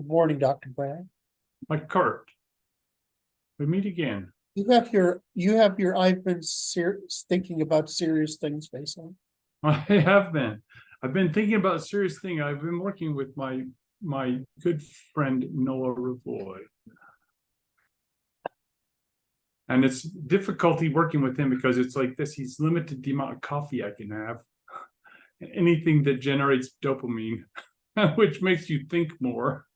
Good morning, Dr. Bryan. Like Curt, we meet again. I've been thinking about serious things face on. I have been. I've been thinking about a serious thing. I've been working with my good friend Noah Ravoy. And it's difficulty working with him because it's like this. He's limited the amount of coffee I can have. Anything that generates dopamine, which makes you think more.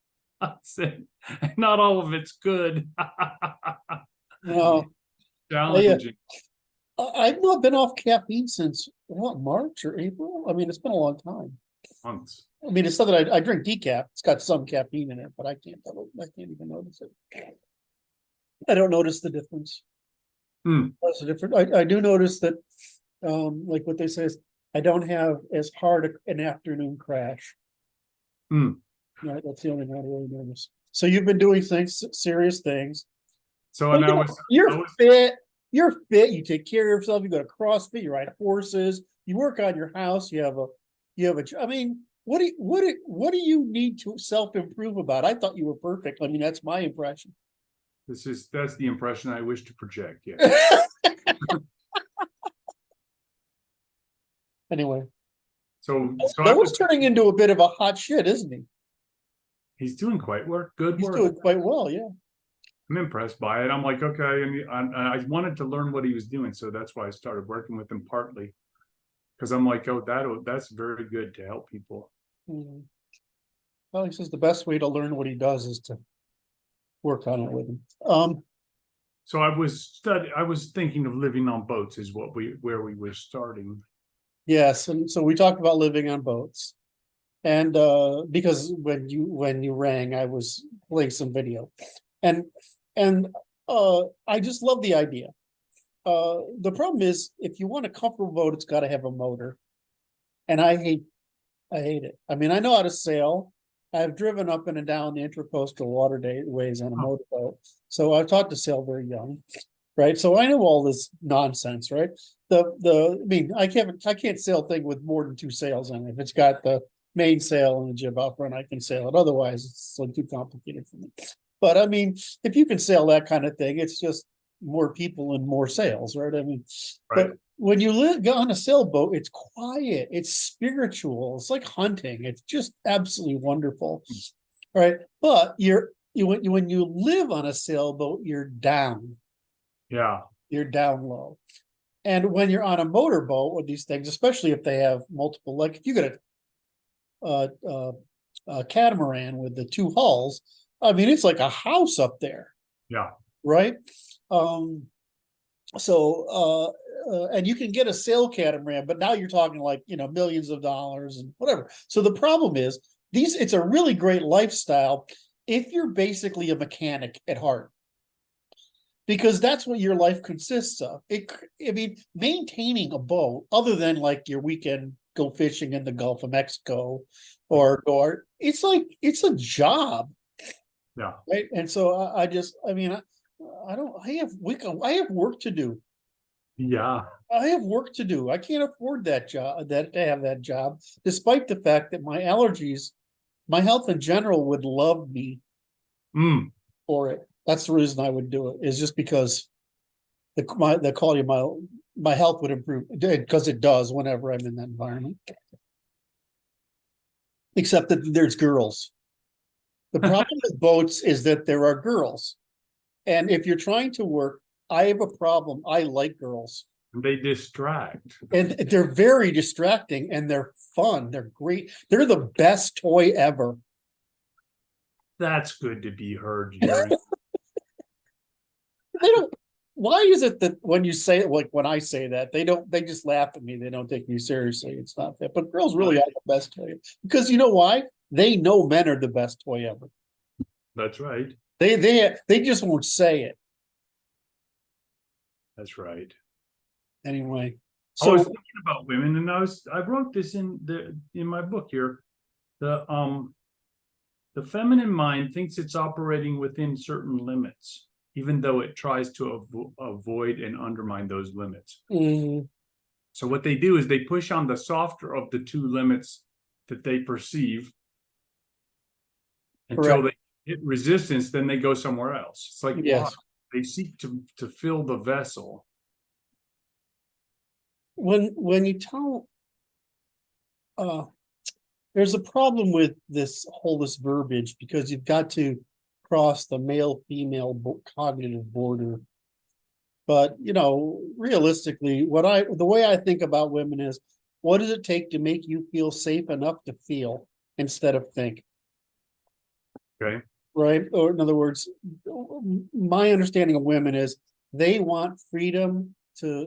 Not all of it's good. No, Challenging. I've not been off caffeine since what, March or April? I mean, it's been a long time. Months. I mean, it's not that I drink decaf. It's got some caffeine in it, but I can't even notice it. I don't notice the difference. What's the difference? I do notice that, like what they say is, I don't have as hard an afternoon crash. Right, that's the only thing I really notice. So you've been doing serious things. So But, and you're fit. You're fit. You take care of yourself. You go to CrossFit. You ride horses. You work on your house. You have a. I mean, what do you need to self-improve about? I thought you were perfect. I mean, that's my impression. That's the impression I wish to project. Yeah. Anyway, so Noah's turning into a bit of a hot shit, isn't he? He's doing quite good He's work. doing quite well, yeah. I'm impressed by it. I'm like, okay, and I wanted to learn what he was doing, so that's why I started working with him partly, because I'm like, oh, that's very good to help people. Well, he says the best way to learn what he does is to work on it with him. So I was thinking of living on boats is where we were starting. Yes, and so we talked about living on boats, and because when you rang, I was playing some video, and I just love the idea. The problem is, if you want a comfortable boat, it's got to have a motor, and I hate it. I mean, I know how to sail. I've driven up and down the intercoastal waterways on a motorboat, so I taught to sail very young, right? So I know all this nonsense, right? I mean, I can't sail a thing with more than 2 sails on it. If it's got the main sail and the jib out front, I can sail it. Otherwise, it's so too complicated for me. But I mean, if you can sail that kind of thing, it's just more people and more sails, right? I mean, right. But when you live on a sailboat, it's quiet, it's spiritual, it's like hunting. It's just absolutely wonderful, right? But when you live on a sailboat, you're down. Yeah, you're down low. And when you're on a motorboat with these things, especially if they have multiple, like if you get a catamaran with the 2 hulls, I mean, it's like a house up there. Yeah. Right. And you can get a sail catamaran, but now you're talking like, millions of dollars and whatever. So the problem is it's a really great lifestyle if you're basically a mechanic at heart, because that's what your life consists of. I mean, maintaining a boat, other than like your weekend go fishing in the Gulf of Mexico or it's a job. Yeah. Right. And so I have work to do. Yeah. I have work to do. I can't afford that job, to have that job, despite the fact that my allergies, my health in general would love me for it. That's the reason I would do it, is just because the quality of my health would improve, because it does whenever I'm in that environment. Except that there's girls. The problem with boats is that there are girls. And if you're trying to work, I have a problem. I like girls. They distract. And they're very distracting, and they're fun. They're great. They're the best toy ever. That's good to be heard, Jerry. Why is it that when you say it, like when I say that, they just laugh at me. They don't take me seriously. It's not that. But girls really are the best toy. Because you know why? They know men are the best toy ever. That's right. They just won't say it. That's right. Anyway, so I was thinking about women, and I wrote this in my book here. The feminine mind thinks it's operating within certain limits, even though it tries to avoid and undermine those limits. So what they do is they push on the softer of the 2 limits that they perceive, until they hit resistance, then they go somewhere else. It's like water. Yes. They seek to fill the vessel. When you tell, there's a problem with this verbiage, because you've got to cross the male-female cognitive border. But, you know, realistically, the way I think about women is, what does it take to make you feel safe enough to feel instead of think? Okay. Right? Or in other words, my understanding of women is they want freedom to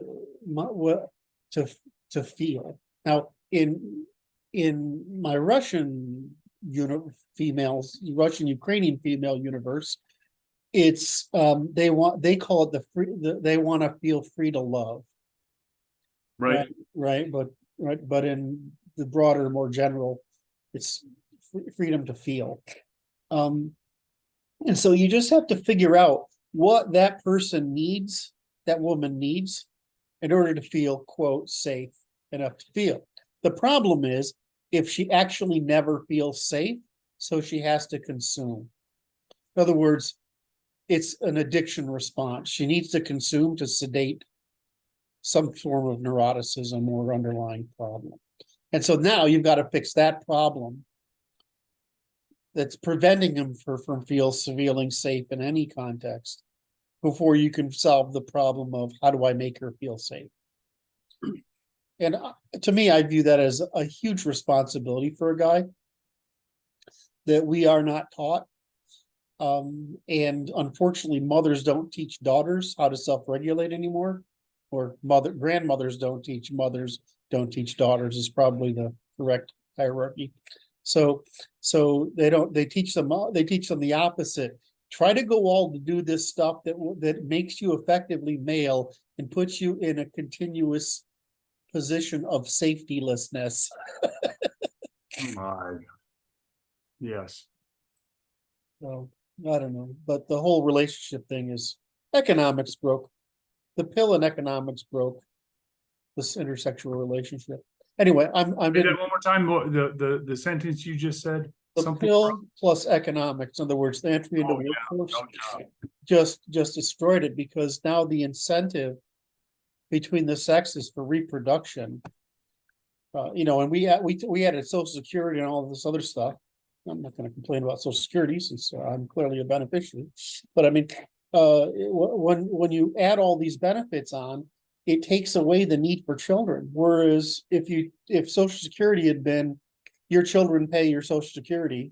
feel. Now, in my Russian Russian Ukrainian female universe, it's they call it they want to feel free to love. Right. But in the broader, more general, it's freedom to feel. And so you just have to figure out what that person needs, that woman needs, in order to feel, quote, safe enough to feel. The problem is if she actually never feels safe, so she has to consume. In other words, it's an addiction response. She needs to consume to sedate some form of neuroticism or underlying problem. And so now you've got to fix that problem that's preventing them from feeling safe in any context before you can solve the problem of how do I make her feel safe. And to me, I view that as a huge responsibility for a guy that we are not taught. And unfortunately, mothers don't teach daughters how to self-regulate anymore, or grandmothers don't teach daughters is probably the correct hierarchy. So they teach them the opposite. Try to go all to do this stuff that makes you effectively male and puts you in a continuous position of safetylessness. My. Yes. So I don't know, but the whole relationship thing is economics broke. The pill in economics broke this intersexual relationship. Anyway, I'm Say that one more time. The sentence you just said. the pill plus economics. In other words, the entry into the workforce just destroyed it, because now the incentive between the sexes for reproduction, and we added Social Security and all of this other stuff. I'm not going to complain about Social Security since I'm clearly a beneficiary, but I mean, when you add all these benefits on, it takes away the need for children. Whereas if Social Security had been your children pay your Social Security,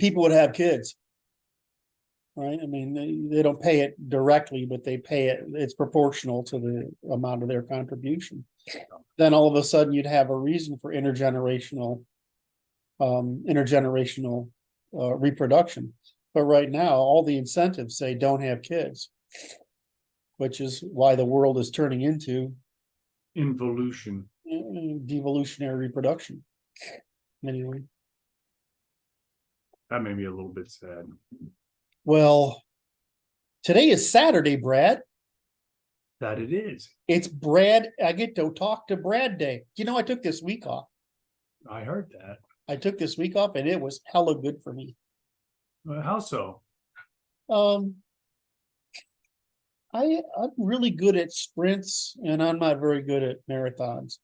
people would have kids, right? I mean, they don't pay it directly, but they pay it. It's proportional to the amount of their contribution. Then all of a sudden, you'd have a reason for intergenerational reproduction. But right now, all the incentives say don't have kids, which is why the world is turning into involution, devolutionary reproduction. Anyway, that made me a little bit sad. Well, today is Saturday, Brad. That it is. It's Brad. I get to talk to Brad Day. You know, I took this week off. I heard that. I took this week off, and it was hella good for me. How so? I'm really good at sprints, and I'm not very good at marathons.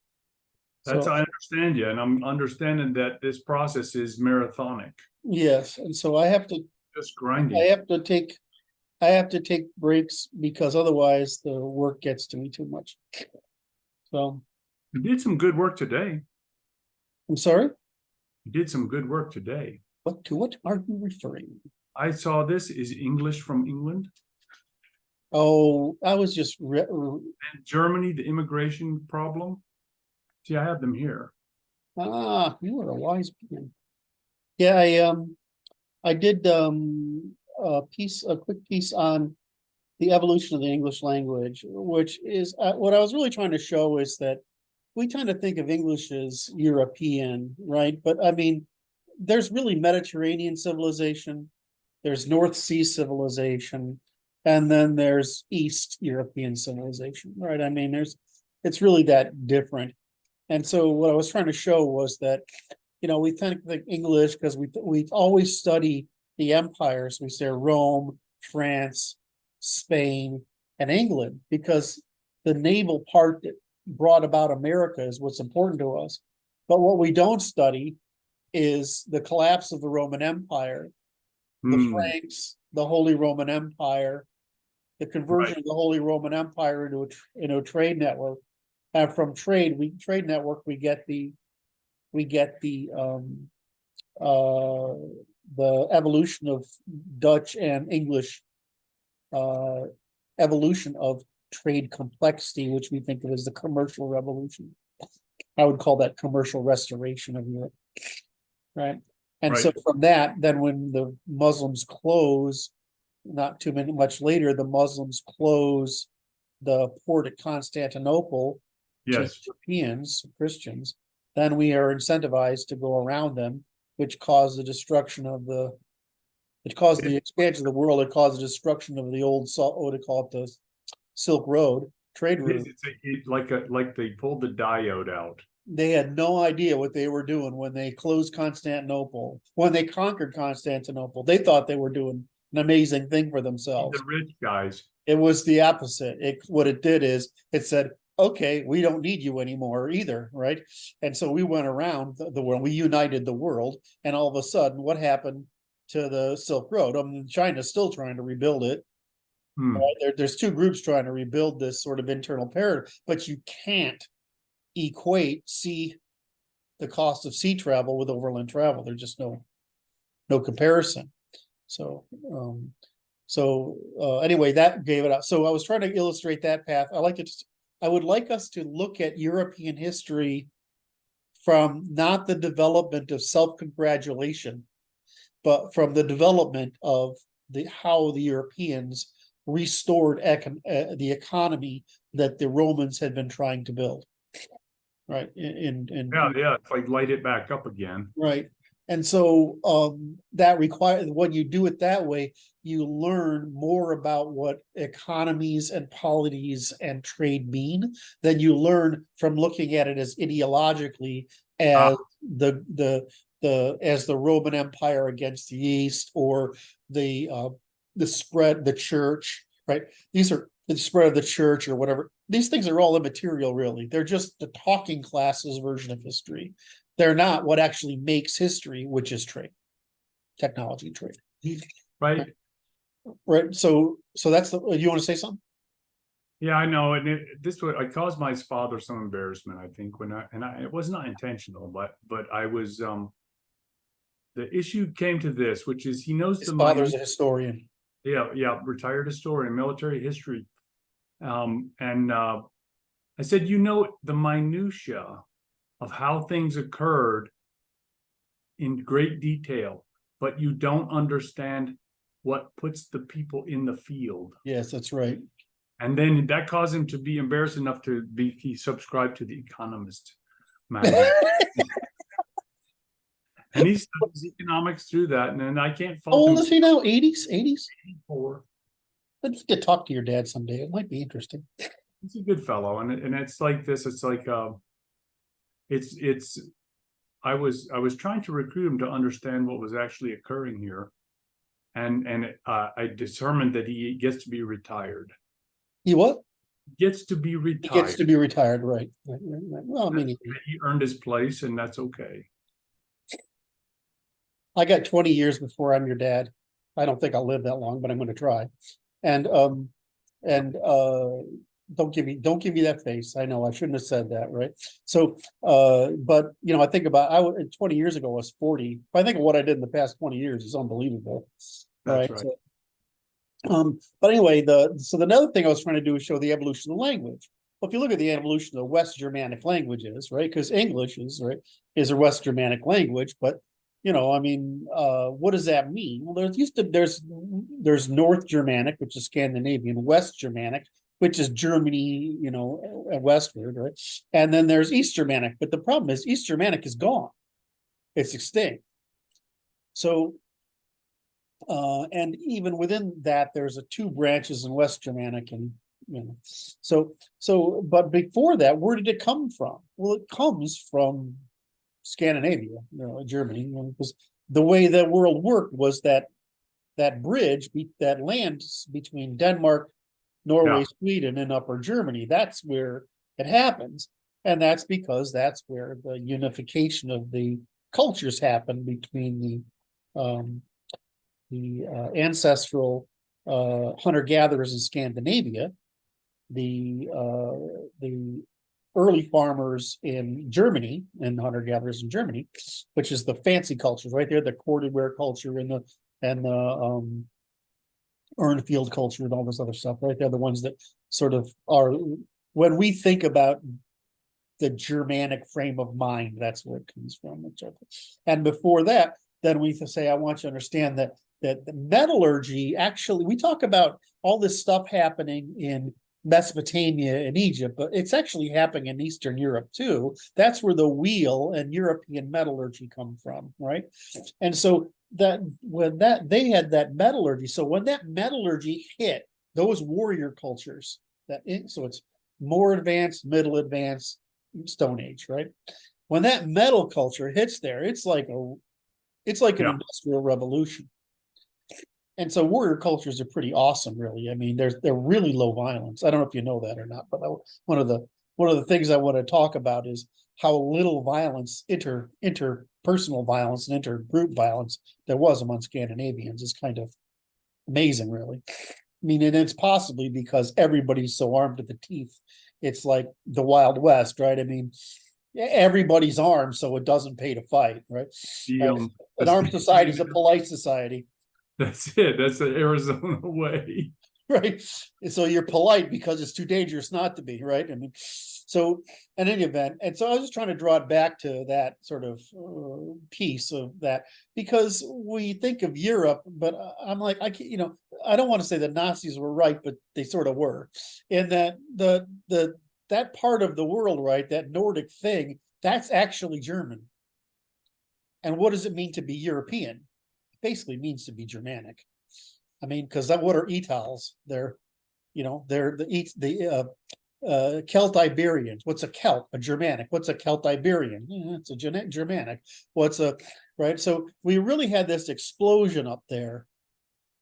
I understand you, and I'm understanding that this process is marathonic. Yes, and so I have to just grinding. I have to take breaks, because otherwise the work gets to me too much. So you did some good work today. I'm sorry? You did some good work today. What are you referring? I saw this is English from England. Oh, I was just and Germany, the immigration problem. See, I have them here. Ah, you are a wise man. Yeah, I did a quick piece on the evolution of the English language, which is what I was really trying to show is that we tend to think of English as European, right? But I mean, there's really Mediterranean civilization, there's North Sea civilization, and then there's East European civilization, right? I mean, it's really that different. And so what I was trying to show was that we think English because we always study the empires. We say Rome, France, Spain, and England, because the naval part that brought about America is what's important to us. But what we don't study is the collapse of the Roman Empire, the Franks, the Holy Roman Empire, the conversion of the Holy Roman Empire into a trade network. And from trade network, we get the evolution of Dutch and English, evolution of trade complexity, which we think of as the commercial revolution. I would call that commercial restoration of Europe, right? And so from that, then when the Muslims close, not too much later, the Muslims close the port at Constantinople to Europeans, Christians, then we are incentivized to go around them, which caused the destruction of the expansion of the world. It caused the destruction of the old what do they call it, the Silk Road trade route. It's like they pulled the diode out. They had no idea what they were doing when they closed Constantinople. When they conquered Constantinople, they thought they were doing an amazing thing for themselves. The rich guys. It was the opposite. What it did is it said, okay, we don't need you anymore either, right? And so we went around the world, we united the world, and all of a sudden, what happened to the Silk Road? I mean, China's still trying to rebuild it. Right? There's two groups trying to rebuild this sort of internal paradigm, but you can't equate the cost of sea travel with overland travel. There's just no comparison. So anyway, that gave it out. So I was trying to illustrate that path. I would like us to look at European history from not the development of self-congratulation, but from the development of how the Europeans restored the economy that the Romans had been trying to build. Right. It's like light it back up again. Right. And so that requires, when you do it that way, you learn more about what economies and polities and trade mean than you learn from looking at it as ideologically as the Roman Empire against the East, or the spread, the church, right? These are the spread of the church or whatever. These things are all immaterial, really. They're just the talking classes version of history. They're not what actually makes history, which is trade, technology, trade. Right. Right. So that's you want to say something? Yeah, I know. And I caused my father some embarrassment, I think, it was not intentional, but I was, the issue came to this, which is he knows his father's a historian. Yeah, retired historian, military history. I said, the minutia of how things occurred in great detail, but you don't understand what puts the people in the field. Yes, that's right. And then that caused him to be embarrassed enough he subscribed to The Economist magazine. And he studies economics through that, and then I can't fault him. How old is he now? 80s? 84. I'd like to talk to your dad someday. It might be interesting. He's a good fellow, and it's like this. It's like I was trying to recruit him to understand what was actually occurring here, and I determined that he gets to be retired. He what? Gets to be retired. He gets to be retired, right? Well, I mean, he earned his place, and that's okay. I got 20 years before I'm your dad. I don't think I'll live that long, but I'm going to try. And don't give me that face. I know I shouldn't have said that, right? So, but I think about 20 years ago I was 40. If I think of what I did in the past 20 years, it's unbelievable. That's right. So, but anyway, the other thing I was trying to do is show the evolution of language. Well, if you look at the evolution of West Germanic languages, right? Because English is a West Germanic language, but what does that mean? Well, there's North Germanic, which is Scandinavian, West Germanic, which is Germany, westward, right? And then there's East Germanic, but the problem is East Germanic is gone. It's extinct. So, and even within that, there's two branches in West Germanic, and but before that, where did it come from? Well, it comes from Scandinavia, Germany, because the way the world worked was that bridge, that land between Denmark, Norway, Yeah. Sweden, and Upper Germany. That's where it happens, and that's because that's where the unification of the cultures happened between the ancestral hunter-gatherers in Scandinavia, the early farmers in Germany and hunter-gatherers in Germany, which is the fancy cultures right there, the corded ware culture and the Urnfield culture and all this other stuff, right? They're the ones that sort of are, when we think about the Germanic frame of mind, that's where it comes from. And before that, then we say, I want you to understand that the metallurgy, actually, we talk about all this stuff happening in Mesopotamia and Egypt, but it's actually happening in Eastern Europe too. That's where the wheel and European metallurgy come from, right? And so that when that they had that metallurgy, so when that metallurgy hit those warrior cultures, so it's more advanced, middle advanced, Stone Age, right? When that metal culture hits there, it's like an industrial revolution. And so warrior cultures are pretty awesome, really. I mean, they're really low violence. I don't know if you know that or not, but one of the things I want to talk about is how little violence, interpersonal violence and intergroup violence there was among Scandinavians is kind of amazing, really. I mean, and it's possibly because everybody's so armed to the teeth. It's like the Wild West, right? I mean, everybody's armed, so it doesn't pay to fight, right? An armed society is a polite society. That's it. That's the Arizona way. Right. So you're polite because it's too dangerous not to be, right? I mean, so in any event, and so I was just trying to draw it back to that sort of piece of that, because we think of Europe, but I'm like, I can't, I don't want to say the Nazis were right, but they sort of were, in that that part of the world, right, that Nordic thing, that's actually German. And what does it mean to be European? Basically means to be Germanic. I mean, because what are Etals? They're the Celt-Iberians. What's a Celt? A Germanic. What's a Celt-Iberian? It's a Germanic. Right? So we really had this explosion up there,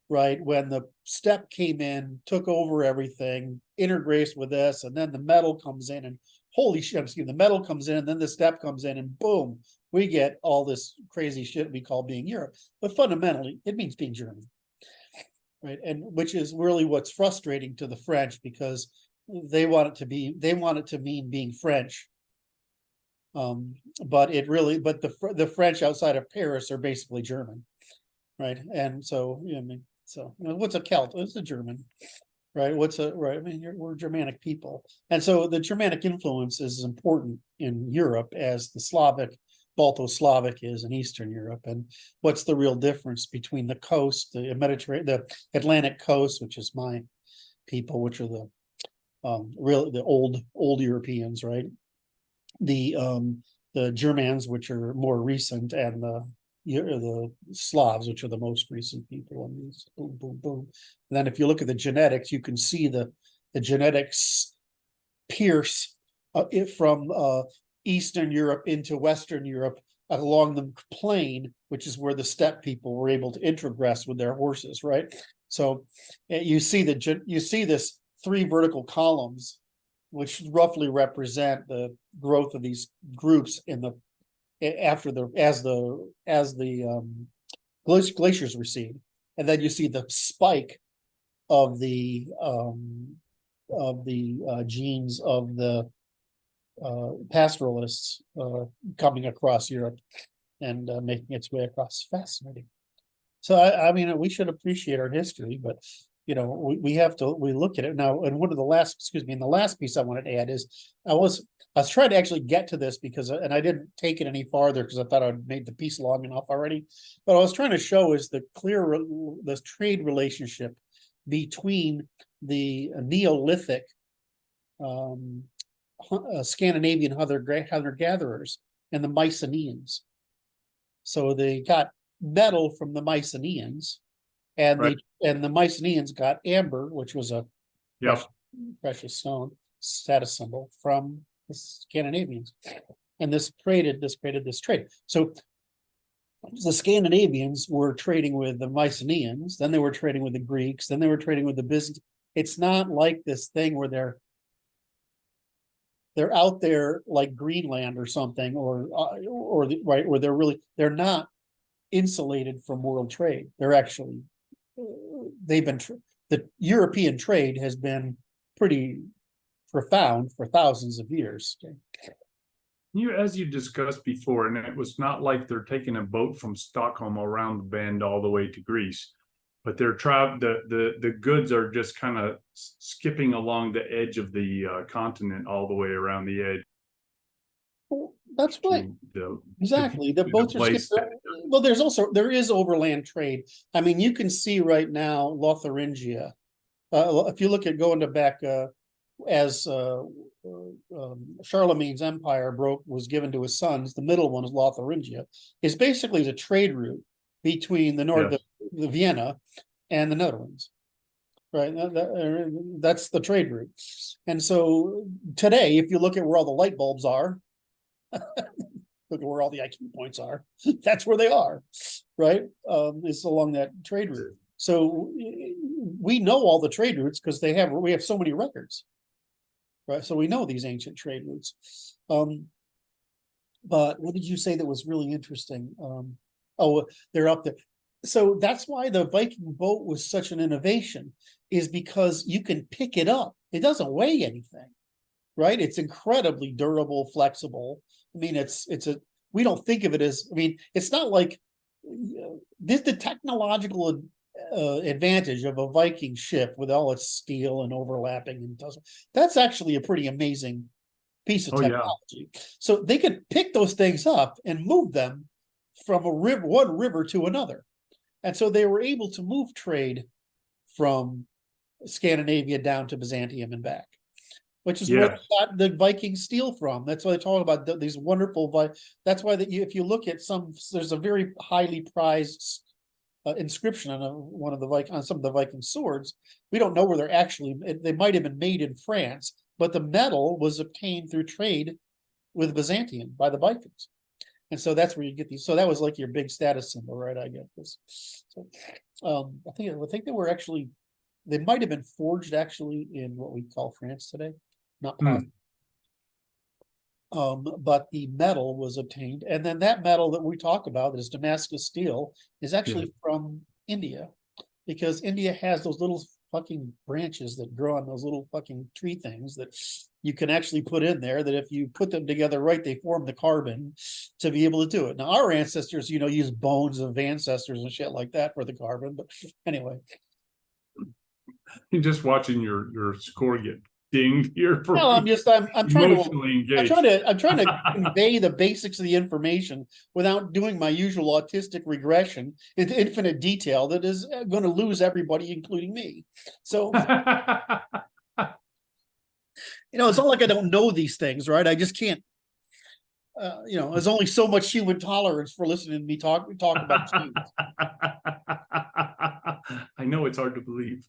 right? When the steppe came in, took over everything, integrates with this, and then the metal comes in, and holy shit, the metal comes in, and then the steppe comes in, and boom, we get all this crazy shit we call being Europe. But fundamentally, it means being German, right? And which is really what's frustrating to the French, because they want it to mean being French. But the French outside of Paris are basically German, right? And so, what's a Celt? It's a German, right? I mean, we're Germanic people. And so the Germanic influence is as important in Europe as the Balto-Slavic is in Eastern Europe. And what's the real difference between the coast, the Atlantic coast, which is my people, which are the old Europeans, right? The Germans, which are more recent, and the Slavs, which are the most recent people. And boom, boom, boom. And then if you look at the genetics, you can see the genetics pierce it from Eastern Europe into Western Europe along the plain, which is where the steppe people were able to introgress with their horses, right? So you see this 3 vertical columns, which roughly represent the growth of these groups as the glaciers recede, and then you see the spike of the genes of the pastoralists coming across Europe and making its way across. Fascinating. So I mean, we should appreciate our history, but we look at it now. And in the last piece I wanted to add is I was trying to actually get to this and I didn't take it any farther because I thought I'd made the piece long enough already. But I was trying to show is the trade relationship between the Neolithic Scandinavian hunter-gatherers and the Mycenaeans. So they got metal from the Mycenaeans, and Right. the Mycenaeans got amber, which was a precious stone, status symbol, from the Scandinavians. And this created this trade. So the Scandinavians were trading with the Mycenaeans, then they were trading with the Greeks, then they were trading with the Byzantines. It's not like this thing where they're out there like Greenland or something, or right, where they're not insulated from world trade. They're actually, the European trade has been pretty profound for thousands of years. As you discussed before, and it was not like they're taking a boat from Stockholm around the bend all the way to Greece, but the goods are just kind of skipping along the edge of the continent all the way around the edge. Well, that's right. Exactly. The boats are skipping. Well, there is overland trade. I mean, you can see right now Lotharingia. If you look at going to back as Charlemagne's empire was given to his sons, the middle one is Lotharingia, is basically the trade route between the north, the Vienna, and the Netherlands. Right, that's the trade route. And so today, if you look at where all the light bulbs are, look at where all the IQ points are, that's where they are, right? It's along that trade route. So we know all the trade routes because we have so many records. Right, so we know these ancient trade routes. But what did you say that was really interesting? Oh, they're up there. So that's why the Viking boat was such an innovation, is because you can pick it up. It doesn't weigh anything, right? It's incredibly durable, flexible. I mean, we don't think of it as, I mean, it's not like the technological advantage of a Viking ship with all its steel and overlapping and that's actually a pretty amazing piece of technology. Yeah. So they could pick those things up and move them from one river to another, and so they were able to move trade from Scandinavia down to Byzantium and back, which is where they got the Viking steel from. That's why they talk about these wonderful. That's why if you look at there's a very highly prized inscription on some of the Viking swords. We don't know where they're actually. They might have been made in France, but the metal was obtained through trade with Byzantium by the Vikings, and so that's where you get these. So that was like your big status symbol, right? I get this. So, I think they were actually. They might have been forged actually in what we call France today, not possible. But the metal was obtained, and then that metal that we talk about, that is Damascus steel, is actually from India, because India has those little fucking branches that grow on those little fucking tree things that you can actually put in there, that if you put them together right, they form the carbon to be able to do it. Now, our ancestors, use bones of ancestors and shit like that for the carbon, but anyway. You're just watching your score get dinged here. No, I'm trying to convey the basics of the information without doing my usual autistic regression into infinite detail that is going to lose everybody, including me. So, it's not like I don't know these things, right? I just can't. There's only so much human tolerance for listening to me talk about things. I know it's hard to believe.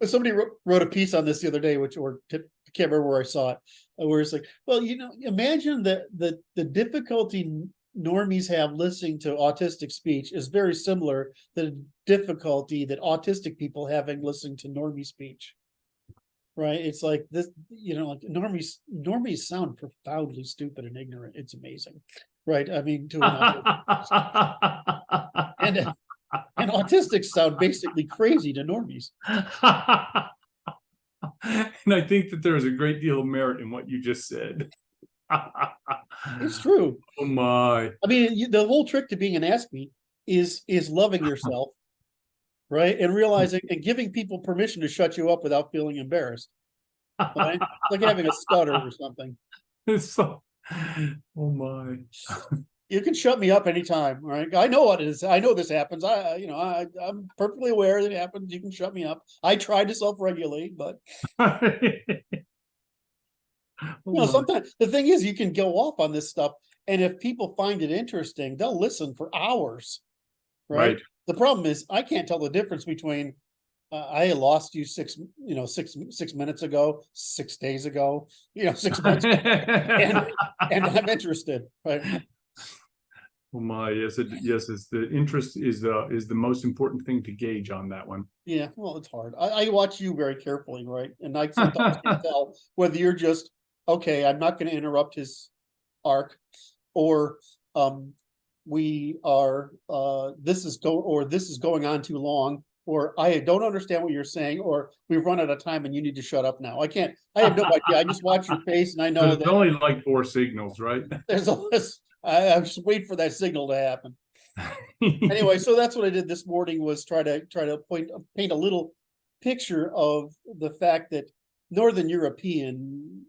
Somebody wrote a piece on this the other day, I can't remember where I saw it, where it's like, well, imagine the difficulty normies have listening to autistic speech is very similar to the difficulty that autistic people having listening to normie speech. Right? It's like this, like normies sound profoundly stupid and ignorant. It's amazing. Right? I mean, and autistics sound basically crazy to normies. And I think that there is a great deal of merit in what you just said. It's true. Oh my. I mean, the whole trick to being an Aspie is loving yourself, right? And realizing and giving people permission to shut you up without feeling embarrassed. Right? Like having a stutter or something. Oh my. You can shut me up anytime, right? I know what it is. I know this happens. I'm perfectly aware that it happens. You can shut me up. I try to self-regulate, but sometimes the thing is, you can go off on this stuff, and if people find it interesting, they'll listen for hours. Right. The problem is, I can't tell the difference between I lost you six minutes ago, 6 days ago, 6 months ago, and I'm interested, right? Oh my, yes, it's the interest is the most important thing to gauge on that one. Yeah, well, it's hard. I watch you very carefully, right? And I sometimes can tell whether you're just, okay, I'm not going to interrupt his arc, or we are this is going on too long, or I don't understand what you're saying, or we've run out of time and you need to shut up now. I have no idea. I just watch your face and I know But it's that only like 4 signals, right? there's a list. I'm just waiting for that signal to happen. Anyway, so that's what I did this morning, was try to paint a little picture of the fact that Northern European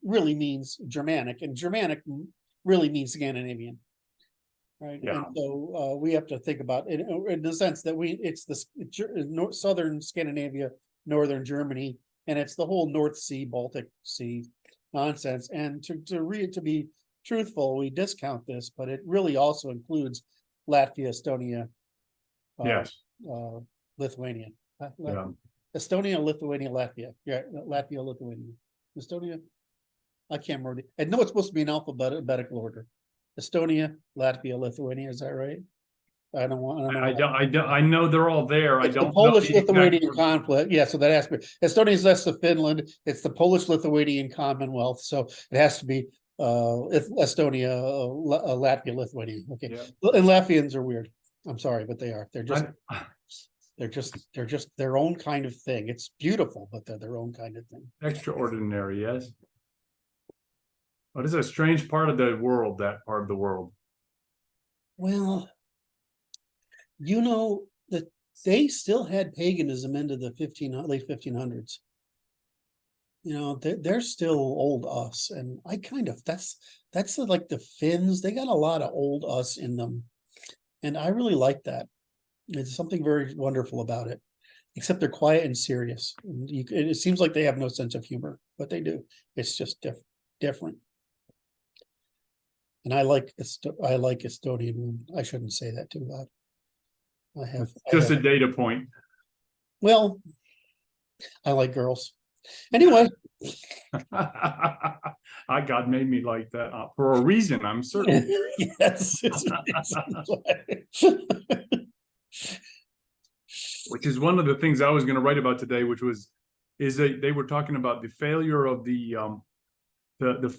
really means Germanic, and Germanic really means Scandinavian, right? Yeah. And so we have to think about it in the sense that it's the southern Scandinavia, northern Germany, and it's the whole North Sea, Baltic Sea nonsense. And to be truthful, we discount this, but it really also includes Latvia, Estonia, Yes. Lithuania, Yeah. Estonia, Lithuania, Latvia. Yeah, Latvia, Lithuania, Estonia. I can't remember. I know it's supposed to be in alphabetical order. Estonia, Latvia, Lithuania. Is that right? I don't want. I know they're all there. I It's the don't know Polish-Lithuanian conflict. Yeah, so that has to be Estonia is less of Finland. It's the Polish-Lithuanian Commonwealth, so it has to be Estonia, Latvia, Lithuania. Okay, Yeah. and Latvians are weird. I'm sorry, but they are. They're just their own kind of thing. It's beautiful, but they're their own kind of thing. Extraordinary, yes. But it's a strange part of the world, that part of the world. Well, that they still had paganism into the late 1500s. They're still old us, and I kind of that's like the Finns. They got a lot of old us in them, and I really like that. There's something very wonderful about it, except they're quiet and serious. It seems like they have no sense of humor, but they do. It's just different. And I like Estonian. I shouldn't say that too loud. Just a data point. Well, I like girls. Anyway. God made me like that for a reason, I'm certain. Yes. Which is one of the things I was going to write about today, is that they were talking about the failure of the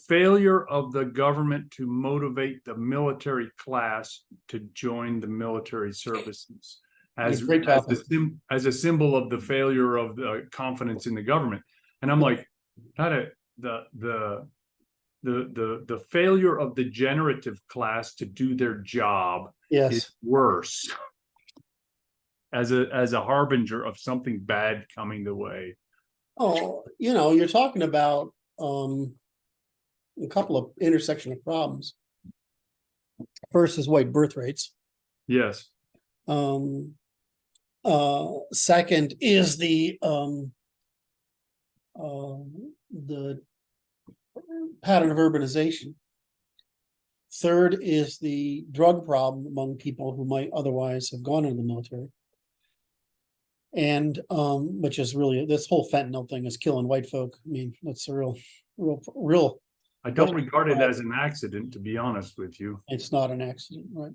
failure of the government to motivate the military class to join the military services as a symbol of the failure of the confidence in the government. And I'm like, the failure of the generative class to do their job is worse as a harbinger of something bad coming the way. Oh, you're talking about a couple of intersection of problems. First is white birth rates. Yes. Second is the pattern of urbanization. Third is the drug problem among people who might otherwise have gone into the military. And which is really, this whole fentanyl thing is killing white folk. I mean, that's a real. I don't regard it as an accident, to be honest with you. It's not an accident, right?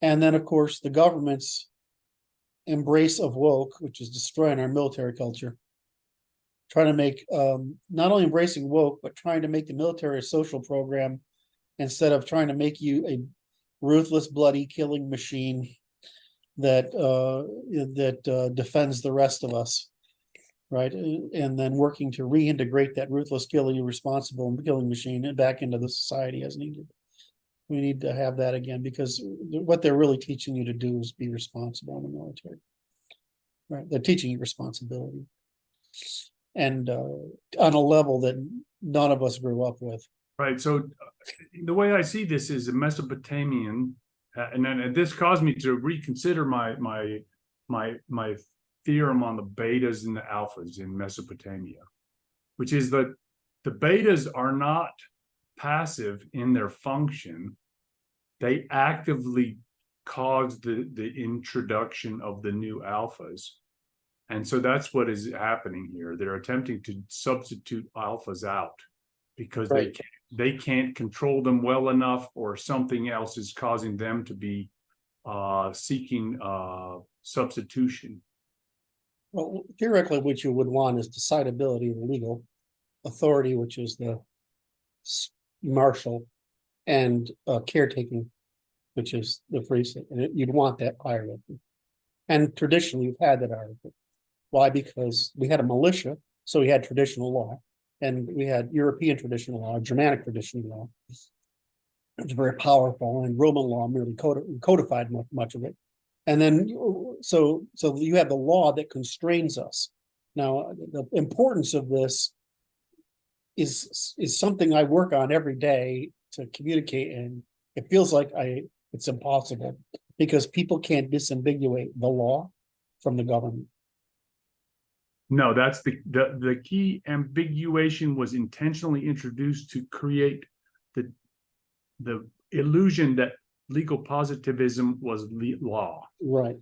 And then, of course, the government's embrace of woke, which is destroying our military culture. Trying to make, not only embracing woke, but trying to make the military a social program instead of trying to make you a ruthless, bloody killing machine that defends the rest of us, right? And then working to reintegrate that ruthless, killing, responsible killing machine back into the society as needed. We need to have that again, because what they're really teaching you to do is be responsible in the military, right? They're teaching you responsibility, and on a level that none of us grew up with. Right. So the way I see this is a Mesopotamian, and then this caused me to reconsider my theorem on the betas and the alphas in Mesopotamia, which is that the betas are not passive in their function. They actively cause the introduction of the new alphas. And so that's what is happening here. They're attempting to substitute alphas out because Right. they can't control them well enough, or something else is causing them to be seeking substitution. Well, theoretically, what you would want is decidability of the legal authority, which is the marshal, and caretaking, which is the priest. And you'd want that hierarchy. And traditionally, we've had that hierarchy. Why? Because we had a militia, so we had traditional law, and we had European traditional law, Germanic traditional law. It's very powerful, and Roman law merely codified much of it. And then, so you have the law that constrains us. Now, the importance of this is something I work on every day to communicate, and it feels like it's impossible because people can't disambiguate the law from the government. No, that's the key. Ambiguation was intentionally introduced to create the illusion that legal positivism was law. Right.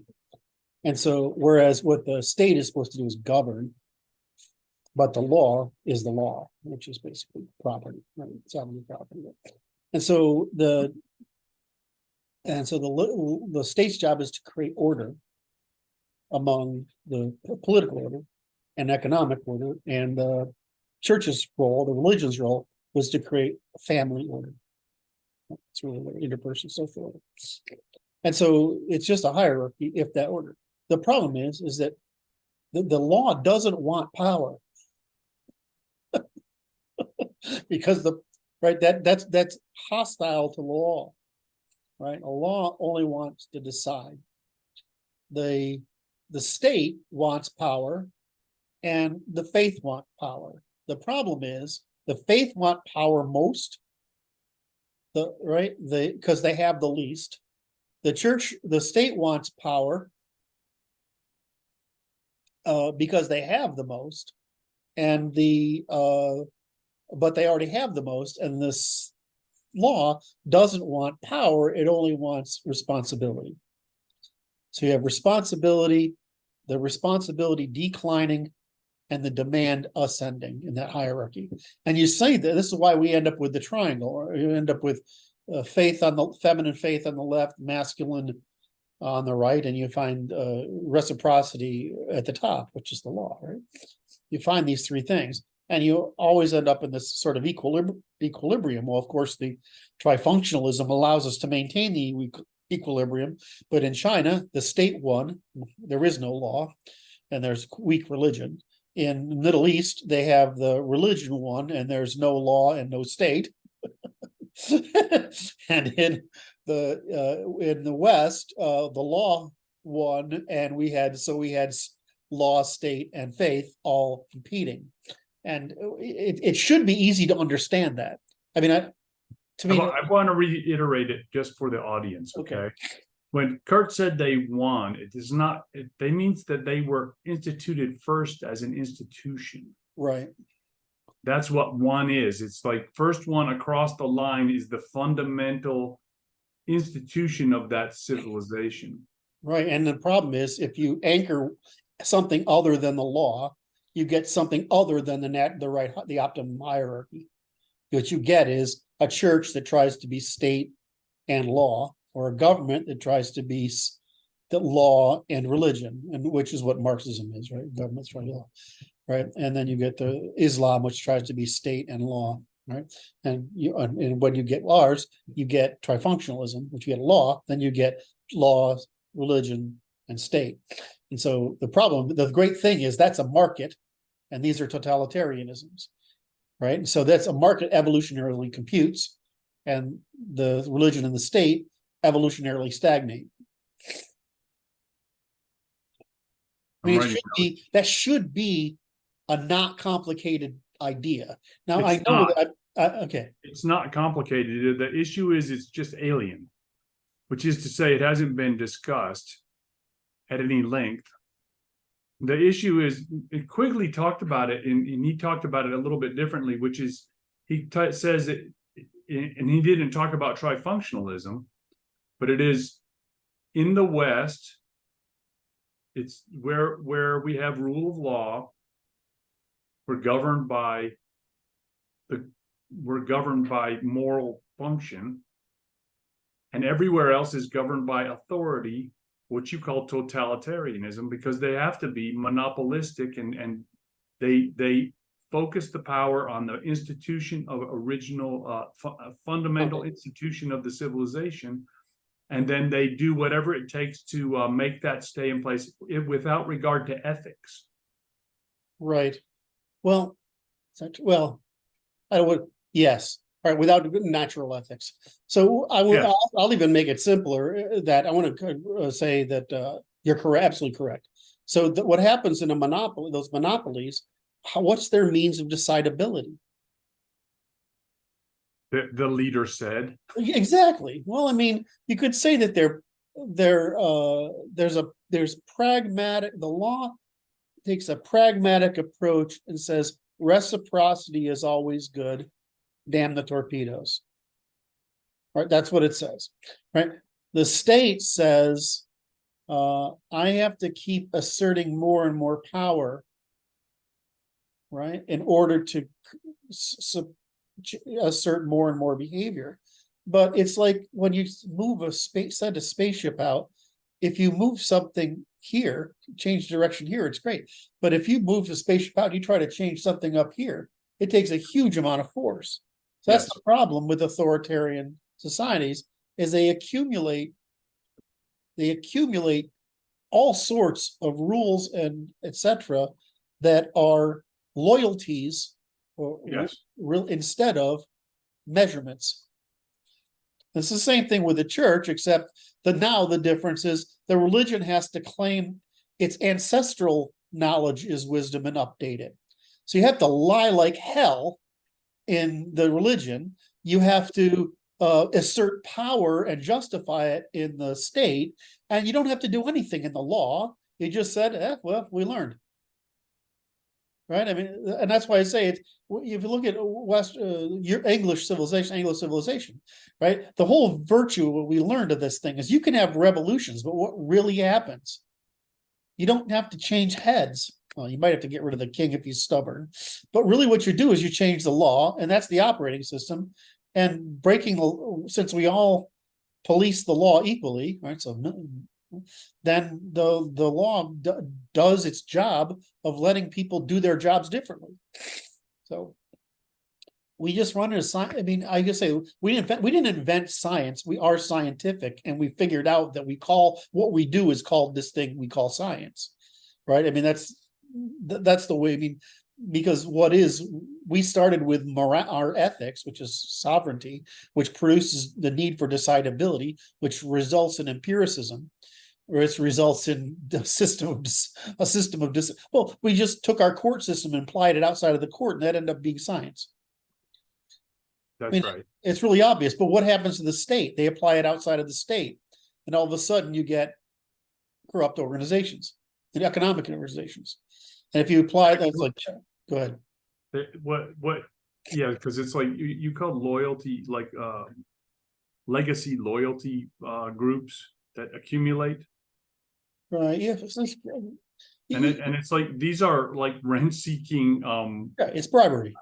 And so, whereas what the state is supposed to do is govern, but the law is the law, which is basically property, right? Sovereign property. And so the state's job is to create order among the political order and economic order, and the church's role, the religion's role, was to create a family order. It's really what interpersonal social order. And so it's just a hierarchy if that order. The problem is that the law doesn't want power. Because that's hostile to law, right? A law only wants to decide. The state wants power, and the faith want power. The problem is the faith want power most, because they have the least. The state wants power because they have the most, and but they already have the most, and this law doesn't want power, it only wants responsibility. So you have responsibility, the responsibility declining, and the demand ascending in that hierarchy. And you say that this is why we end up with the triangle, or you end up with faith on the feminine faith on the left, masculine on the right, and you find reciprocity at the top, which is the law, right? You find these three things, and you always end up in this sort of equilibrium. Well, of course, the trifunctionalism allows us to maintain the equilibrium, but in China, the state won, there is no law, and there's weak religion. In the Middle East, they have the religion won, and there's no law and no state. And in the West, the law won, and we had law, state, and faith all competing. And it should be easy to understand that. I mean, I want to reiterate it just for the audience, okay? When Curt said they won, it is not, they means that they were instituted first as an institution. Right. That's what one is. It's like first one across the line is the fundamental institution of that civilization. Right. And the problem is if you anchor something other than the law, you get something other than the optimum hierarchy. What you get is a church that tries to be state and law, or a government that tries to be the law and religion, and which is what Marxism is, right? Government's trying to law, right? And then you get the Islam, which tries to be state and law, right? And when you get ours, you get trifunctionalism, which you get law, then you get law, religion, and state. And so the great thing is that's a market, and these are totalitarianisms, right? And so that's a market evolutionarily computes, and the religion and the state evolutionarily stagnate. I mean, that should be a not complicated idea. Now, I know that okay. It's not complicated. The issue is it's just alien, which is to say it hasn't been discussed at any length. The issue is, Quigley talked about it, and he talked about it a little bit differently, which is he says that, and he didn't talk about trifunctionalism, but it is in the West, it's where we have rule of law. We're governed by moral function, and everywhere else is governed by authority, what you call totalitarianism, because they have to be monopolistic, and they focus the power on the institution of original fundamental institution of the civilization, and then they do whatever it takes to make that stay in place without regard to ethics. Right. Well, I would, yes. All right, without natural ethics. So I will. Yes. I'll even make it simpler. That I want to say that you're correct, absolutely correct. So what happens in a monopoly? Those monopolies. What's their means of decidability? The leader said. Exactly. Well, I mean, you could say that there's pragmatic. The law takes a pragmatic approach and says reciprocity is always good. Damn the torpedoes. Right, that's what it says. Right. The state says, I have to keep asserting more and more power, right, in order to assert more and more behavior. But it's like when you move send a spaceship out, if you move something here, change direction here, it's great. But if you move the spaceship out, you try to change something up here, it takes a huge amount of force. So that's the problem with authoritarian societies, is they accumulate all sorts of rules and etc. that are loyalties or real instead of measurements. It's the same thing with the church, except that now the difference is the religion has to claim its ancestral knowledge is wisdom and update it. So you have to lie like hell in the religion. You have to assert power and justify it in the state, and you don't have to do anything in the law. You just said, well, we learned. Right? I mean, and that's why I say it. If you look at your English civilization, Anglo civilization, right? The whole virtue what we learned of this thing is you can have revolutions, but what really happens? You don't have to change heads. Well, you might have to get rid of the king if he's stubborn, but really what you do is you change the law, and that's the operating system. And since we all police the law equally, right? So then the law does its job of letting people do their jobs differently. So we just run into science. I mean, I just say we didn't invent science. We are scientific, and we figured out that what we do is called this thing we call science, right? I mean, that's the way. I mean, because we started with our ethics, which is sovereignty, which produces the need for decidability, which results in empiricism, or it results in a system of well, we just took our court system and applied it outside of the court, and that ended up being science. That's right. It's really obvious, but what happens to the state? They apply it outside of the state, and all of a sudden you get corrupt organizations and economic organizations. And if you apply that, it's like, go ahead. What? Yeah, because it's like you call loyalty like legacy loyalty groups that accumulate. Right. Yeah. And it's like these are like rent-seeking. Yeah, it's bribery.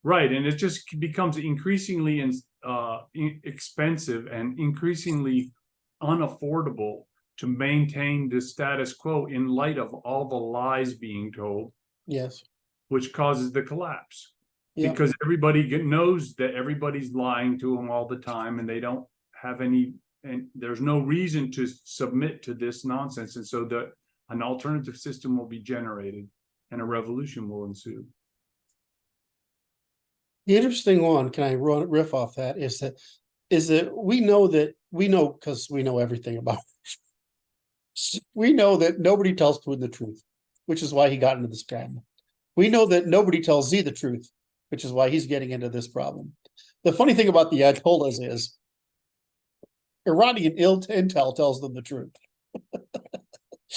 Right, and it just becomes increasingly expensive and increasingly unaffordable to maintain the status quo in light of all the lies being told. Yes. Which causes the collapse. Yeah. Because everybody knows that everybody's lying to them all the time, and they don't have any, and there's no reason to submit to this nonsense. And so an alternative system will be generated and a revolution will ensue. The interesting one, can I riff off that, is that we know because we know everything about it. We know that nobody tells Putin the truth, which is why he got into this problem. We know that nobody tells Z the truth, which is why he's getting into this problem. The funny thing about the Ayatollahs is Iranian intel tells them the truth.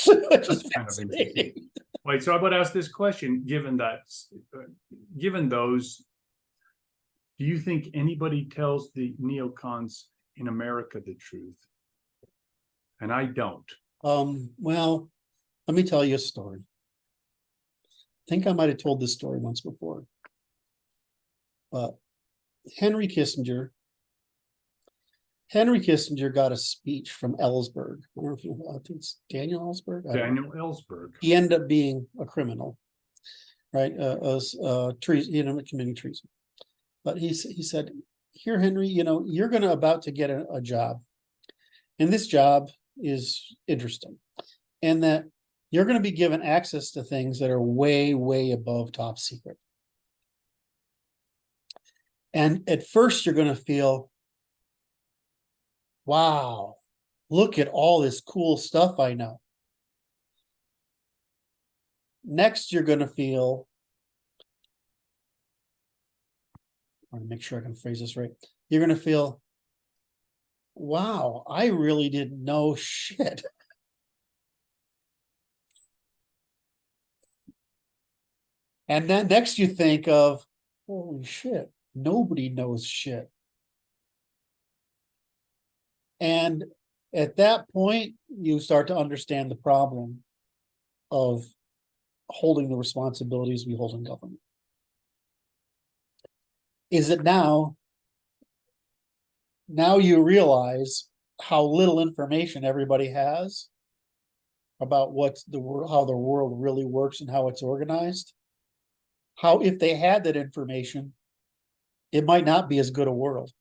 Which is fascinating. Wait, so I would ask this question, given those, do you think anybody tells the neocons in America the truth? And I don't. Well, Let me tell you a story. I think I might have told this story once before. But Henry Kissinger got a speech from Ellsberg. I don't know if you know, I think it's Daniel Ellsberg. Daniel Ellsberg. He ended up being a criminal, right? Treason, committing treason. But he said, "Here, Henry, you're going to about to get a job, and this job is interesting, and that you're going to be given access to things that are way, way above top secret. And at first, you're going to feel, wow, look at all this cool stuff I know. Next, you're going to feel, I want to make sure I can phrase this right. You're going to feel, wow, I really didn't know shit." And then next you think of, holy shit, nobody knows shit. And at that point, you start to understand the problem of holding the responsibilities we hold in government. Is it now you realize how little information everybody has about how the world really works and how it's organized? How, if they had that information, it might not be as good a world,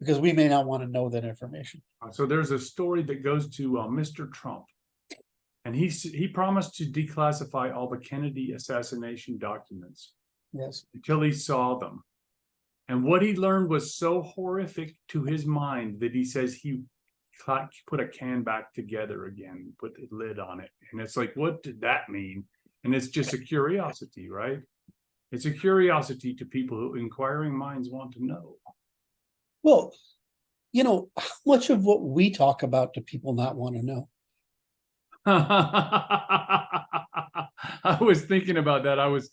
because we may not want to know that information. So there's a story that goes to Mr. Trump, and he promised to declassify all the Kennedy assassination documents. Yes. Until he saw them. And what he learned was so horrific to his mind that he says he put a can back together again, put the lid on it. And it's like, what did that mean? And it's just a curiosity, right? It's a curiosity to people who inquiring minds want to know. Well, how much of what we talk about do people not want to know? I was thinking about that. I was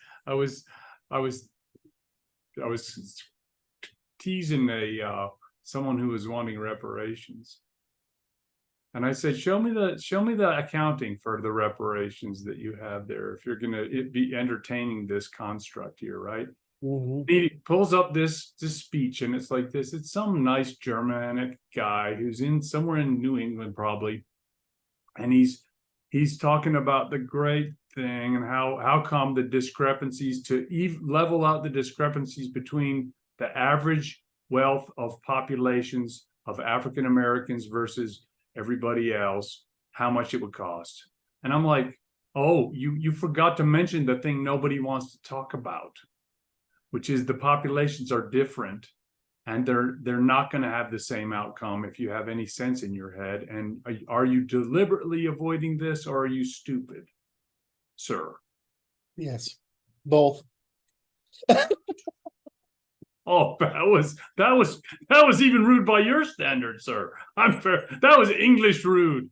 teasing someone who was wanting reparations, and I said, "Show me the accounting for the reparations that you have there. If you're going to be entertaining this construct here, right?" Mm-hmm. He pulls up this speech, and it's like this. It's some nice Germanic guy who's somewhere in New England, probably, and he's talking about the great thing and how come the discrepancies to level out the discrepancies between the average wealth of populations of African Americans versus everybody else, how much it would cost. And I'm like, oh, you forgot to mention the thing nobody wants to talk about, which is the populations are different, and they're not going to have the same outcome if you have any sense in your head. And are you deliberately avoiding this, or are you stupid, sir? Yes, both. Oh, that was even rude by your standards, sir. I'm fair. That was English rude.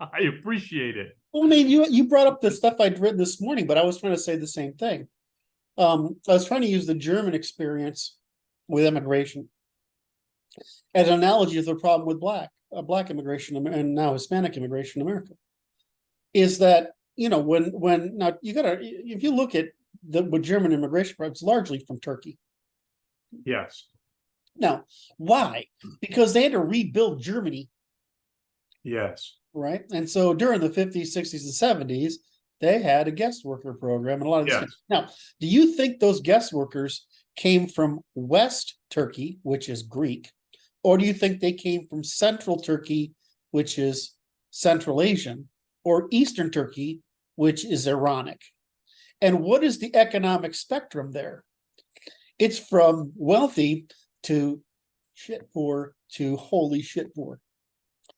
I appreciate it. Well, I mean, you brought up the stuff I'd written this morning, but I was trying to say the same thing. I was trying to use the German experience with immigration as an analogy of the problem with black immigration and now Hispanic immigration in America. Is that, when now if you look at with German immigration, it's largely from Turkey. Yes. Now, why? Because they had to rebuild Germany. Yes. Right. And so during the 50s, 60s, and 70s, they had a guest worker program and a lot of this. Yes. Now, do you think those guest workers came from West Turkey, which is Greek, or do you think they came from Central Turkey, which is Central Asian, or Eastern Turkey, which is Iranic? And what is the economic spectrum there? It's from wealthy to shit poor to holy shit poor,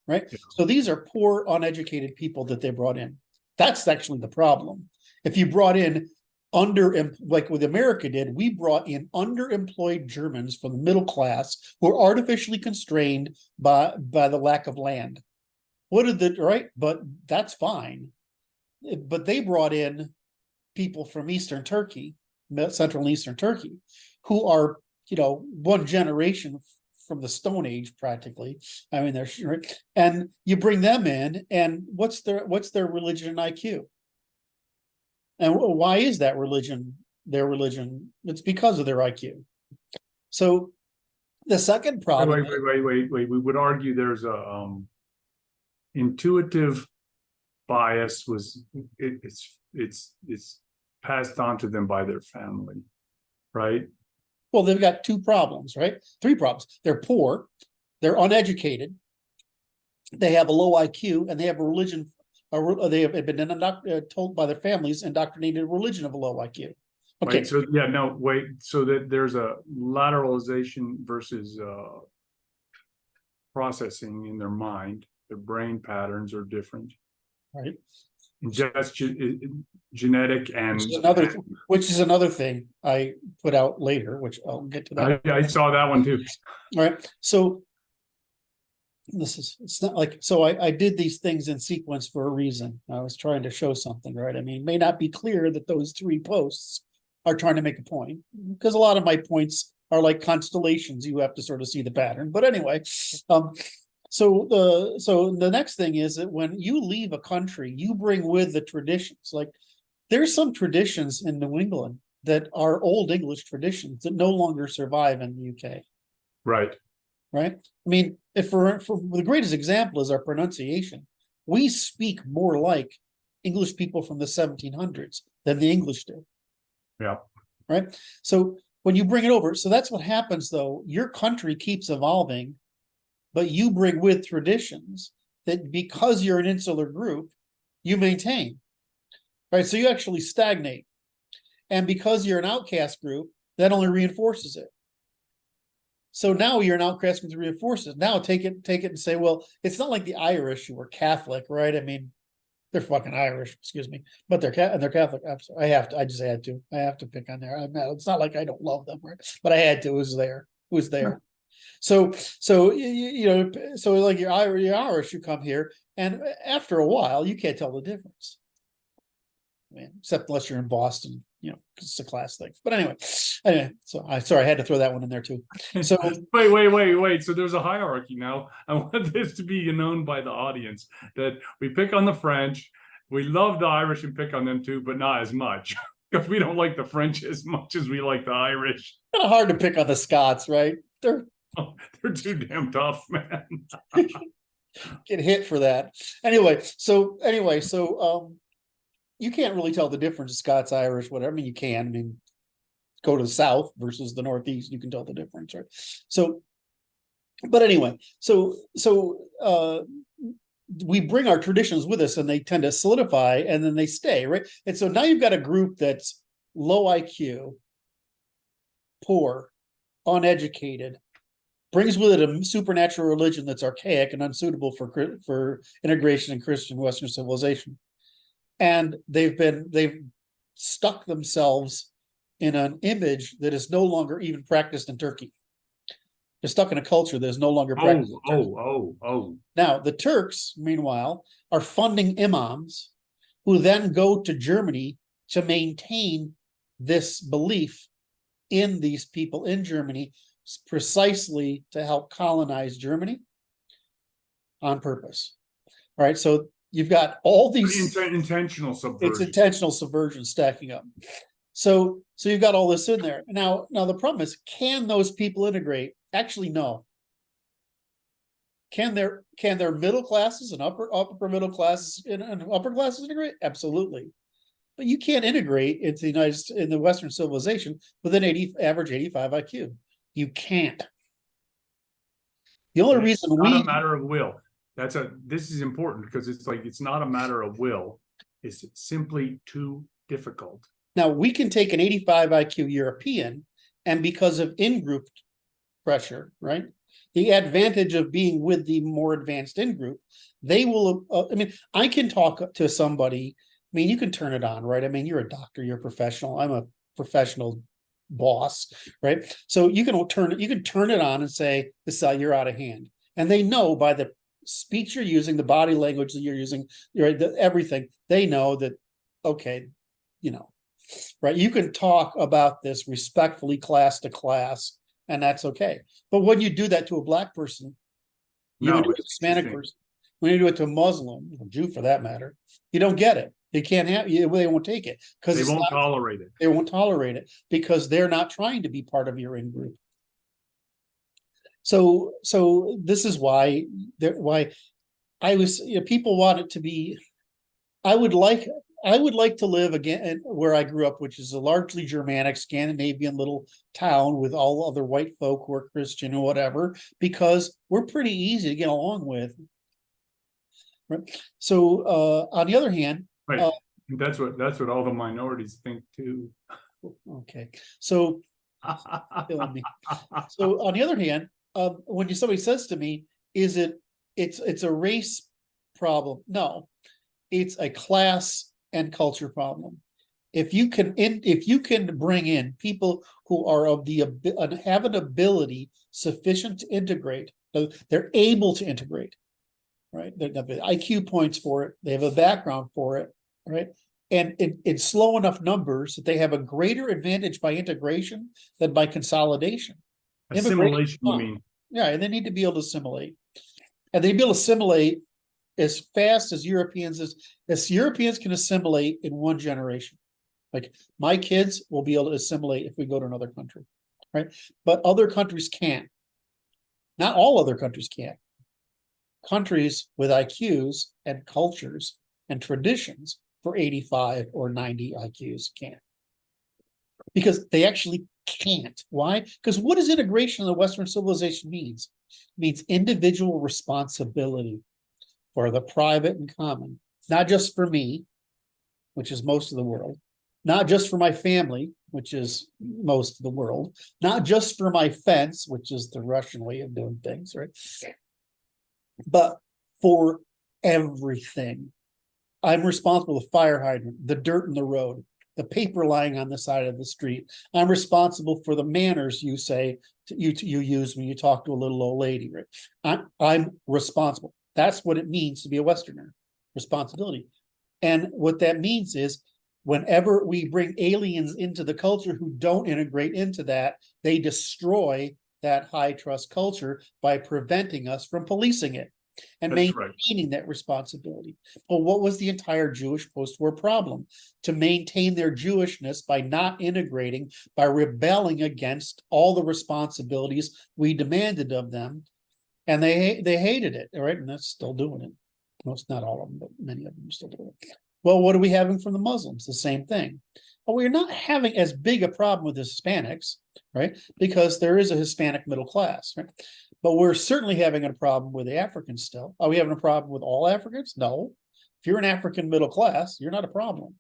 right? Yeah. So these are poor, uneducated people that they brought in. That's actually the problem. If you brought in like what America did, we brought in underemployed Germans from the middle class who are artificially constrained by the lack of land. Right? But that's fine. But they brought in people from Eastern Turkey, Central and Eastern Turkey, who are, one generation from the Stone Age practically. I mean, they're and you bring them in, and what's their religion and IQ? And why is that religion their religion? It's because of their IQ. So the second problem. Wait. We would argue there's a intuitive bias it's passed on to them by their family, right? Well, they've got two problems, right? Three problems. They're poor, they're uneducated, they have a low IQ, and they have a religion. They have been told by their families, indoctrinated religion of a low IQ. Okay. Right, so yeah, no, wait. So that there's a lateralization versus processing in their mind. Their brain patterns are different. Right. And just genetic and which is another thing I put out later, which I'll get to that. I saw that one too. All right. So it's not like, so I did these things in sequence for a reason. I was trying to show something, right? I mean, it may not be clear that those three posts are trying to make a point, because a lot of my points are like constellations. You have to sort of see the pattern. But anyway, so the next thing is that when you leave a country, you bring with the traditions. Like there's some traditions in New England that are old English traditions that no longer survive in the UK. Right. Right. I mean, if for the greatest example is our pronunciation. We speak more like English people from the 1700s than the English do. Yeah. Right. So when you bring it over, so that's what happens though. Your country keeps evolving, but you bring with traditions that because you're an insular group, you maintain. Right. So you actually stagnate. And because you're an outcast group, that only reinforces it. So now you're an outcast group that reinforces. Now take it and say, well, it's not like the Irish who were Catholic, right? I mean, they're fucking Irish, excuse me, but they're Catholic. I just had to. I have to pick on there. It's not like I don't love them, right? But I had to. It was there. So you know, so like you're Irish, you come here, and after a while, you can't tell the difference. I mean, except unless you're in Boston, you know, because it's a class thing. But anyway, so I had to throw that one in there too. So wait. So there's a hierarchy now. I want this to be known by the audience that we pick on the French. We love the Irish and pick on them too, but not as much because we don't like the French as much as we like the Irish. Kind of hard to pick on the Scots, right? They're too damn tough, man. Get hit for that. Anyway, so you can't really tell the difference, Scots, Irish, whatever. I mean, you can. I mean, go to the South versus the Northeast, you can tell the difference, right? So, but anyway, so we bring our traditions with us, and they tend to solidify, and then they stay, right? And so now you've got a group that's low IQ, poor, uneducated, brings with it a supernatural religion that's archaic and unsuitable for integration in Christian Western civilization. And they've stuck themselves in an image that is no longer even practiced in Turkey. They're stuck in a culture that is no longer practiced. Now, the Turks, meanwhile, are funding imams who then go to Germany to maintain this belief in these people in Germany, precisely to help colonize Germany on purpose. All right, so you've got all these intentional subversion. It's intentional subversion stacking up. So you've got all this in there. Now the problem is, can those people integrate? Actually, no. Can their middle classes and upper middle classes and upper classes integrate? Absolutely. But you can't integrate into in the Western civilization with an average 85 IQ. You can't. The only reason it's not a matter of will. This is important because it's not a matter of will. It's simply too difficult. Now we can take an 85 IQ European, and because of in-group pressure, right? The advantage of being with the more advanced in-group, they will, I mean, I can talk to somebody, I mean, you can turn it on, right? I mean, you're a doctor, you're a professional. I'm a professional boss, right? So you can turn it on and say, you're out of hand. And they know by the speech you're using, the body language that you're using, everything, they know that, okay, you know, right? You can talk about this respectfully class to class, and that's okay. But when you do that to a black person, you would do it to a it's Hispanic interesting. person, when you do it to a Muslim, or Jew for that matter, you don't get it. They can't have you, they won't take it because They it's won't not, tolerate it. they won't tolerate it because they're not trying to be part of your in group. So this is why I was, people want it to be. I would like to live again where I grew up, which is a largely Germanic, Scandinavian little town with all other white folk who are Christian or whatever, because we're pretty easy to get along with. Right. So on the other hand, Right. That's what all the minorities think too. okay. So killing me. So on the other hand, when somebody says to me, "Is it's a race problem?" No, it's a class and culture problem. If you can bring in people who are of the have an ability sufficient to integrate, they're able to integrate, right? They have IQ points for it. They have a background for it, right? And in slow enough numbers that they have a greater advantage by integration than by consolidation. Assimilation, you mean? Yeah, and they need to be able to assimilate. And they be able to assimilate as fast as Europeans can assimilate in one generation. Like my kids will be able to assimilate if we go to another country, right? But other countries can't. Not all other countries can. Countries with IQs and cultures and traditions for 85 or 90 IQs can't. Because they actually can't. Why? Because what does integration in the Western civilization means? It means individual responsibility for the private and common, not just for me, which is most of the world, not just for my family, which is most of the world, not just for my fence, which is the Russian way of doing things, right? But for everything. I'm responsible for the fire hydrant, the dirt in the road, the paper lying on the side of the street. I'm responsible for the manners you say you use when you talk to a little old lady, right? I'm responsible. That's what it means to be a Westerner, responsibility. And what that means is whenever we bring aliens into the culture who don't integrate into that, they destroy that high trust culture by preventing us from policing it and maintaining that responsibility. Well, what was the entire Jewish post-war problem? To maintain their Jewishness by not integrating, by rebelling against all the responsibilities we demanded of them. And they hated it, right? And they're still doing it. Most, not all of them, but many of them are still doing it. Well, what are we having from the Muslims? The same thing. Well, we're not having as big a problem with the Hispanics, right? Because there is a Hispanic middle class, right? But we're certainly having a problem with the Africans still. Are we having a problem with all Africans? No. If you're an African middle class, you're not a problem.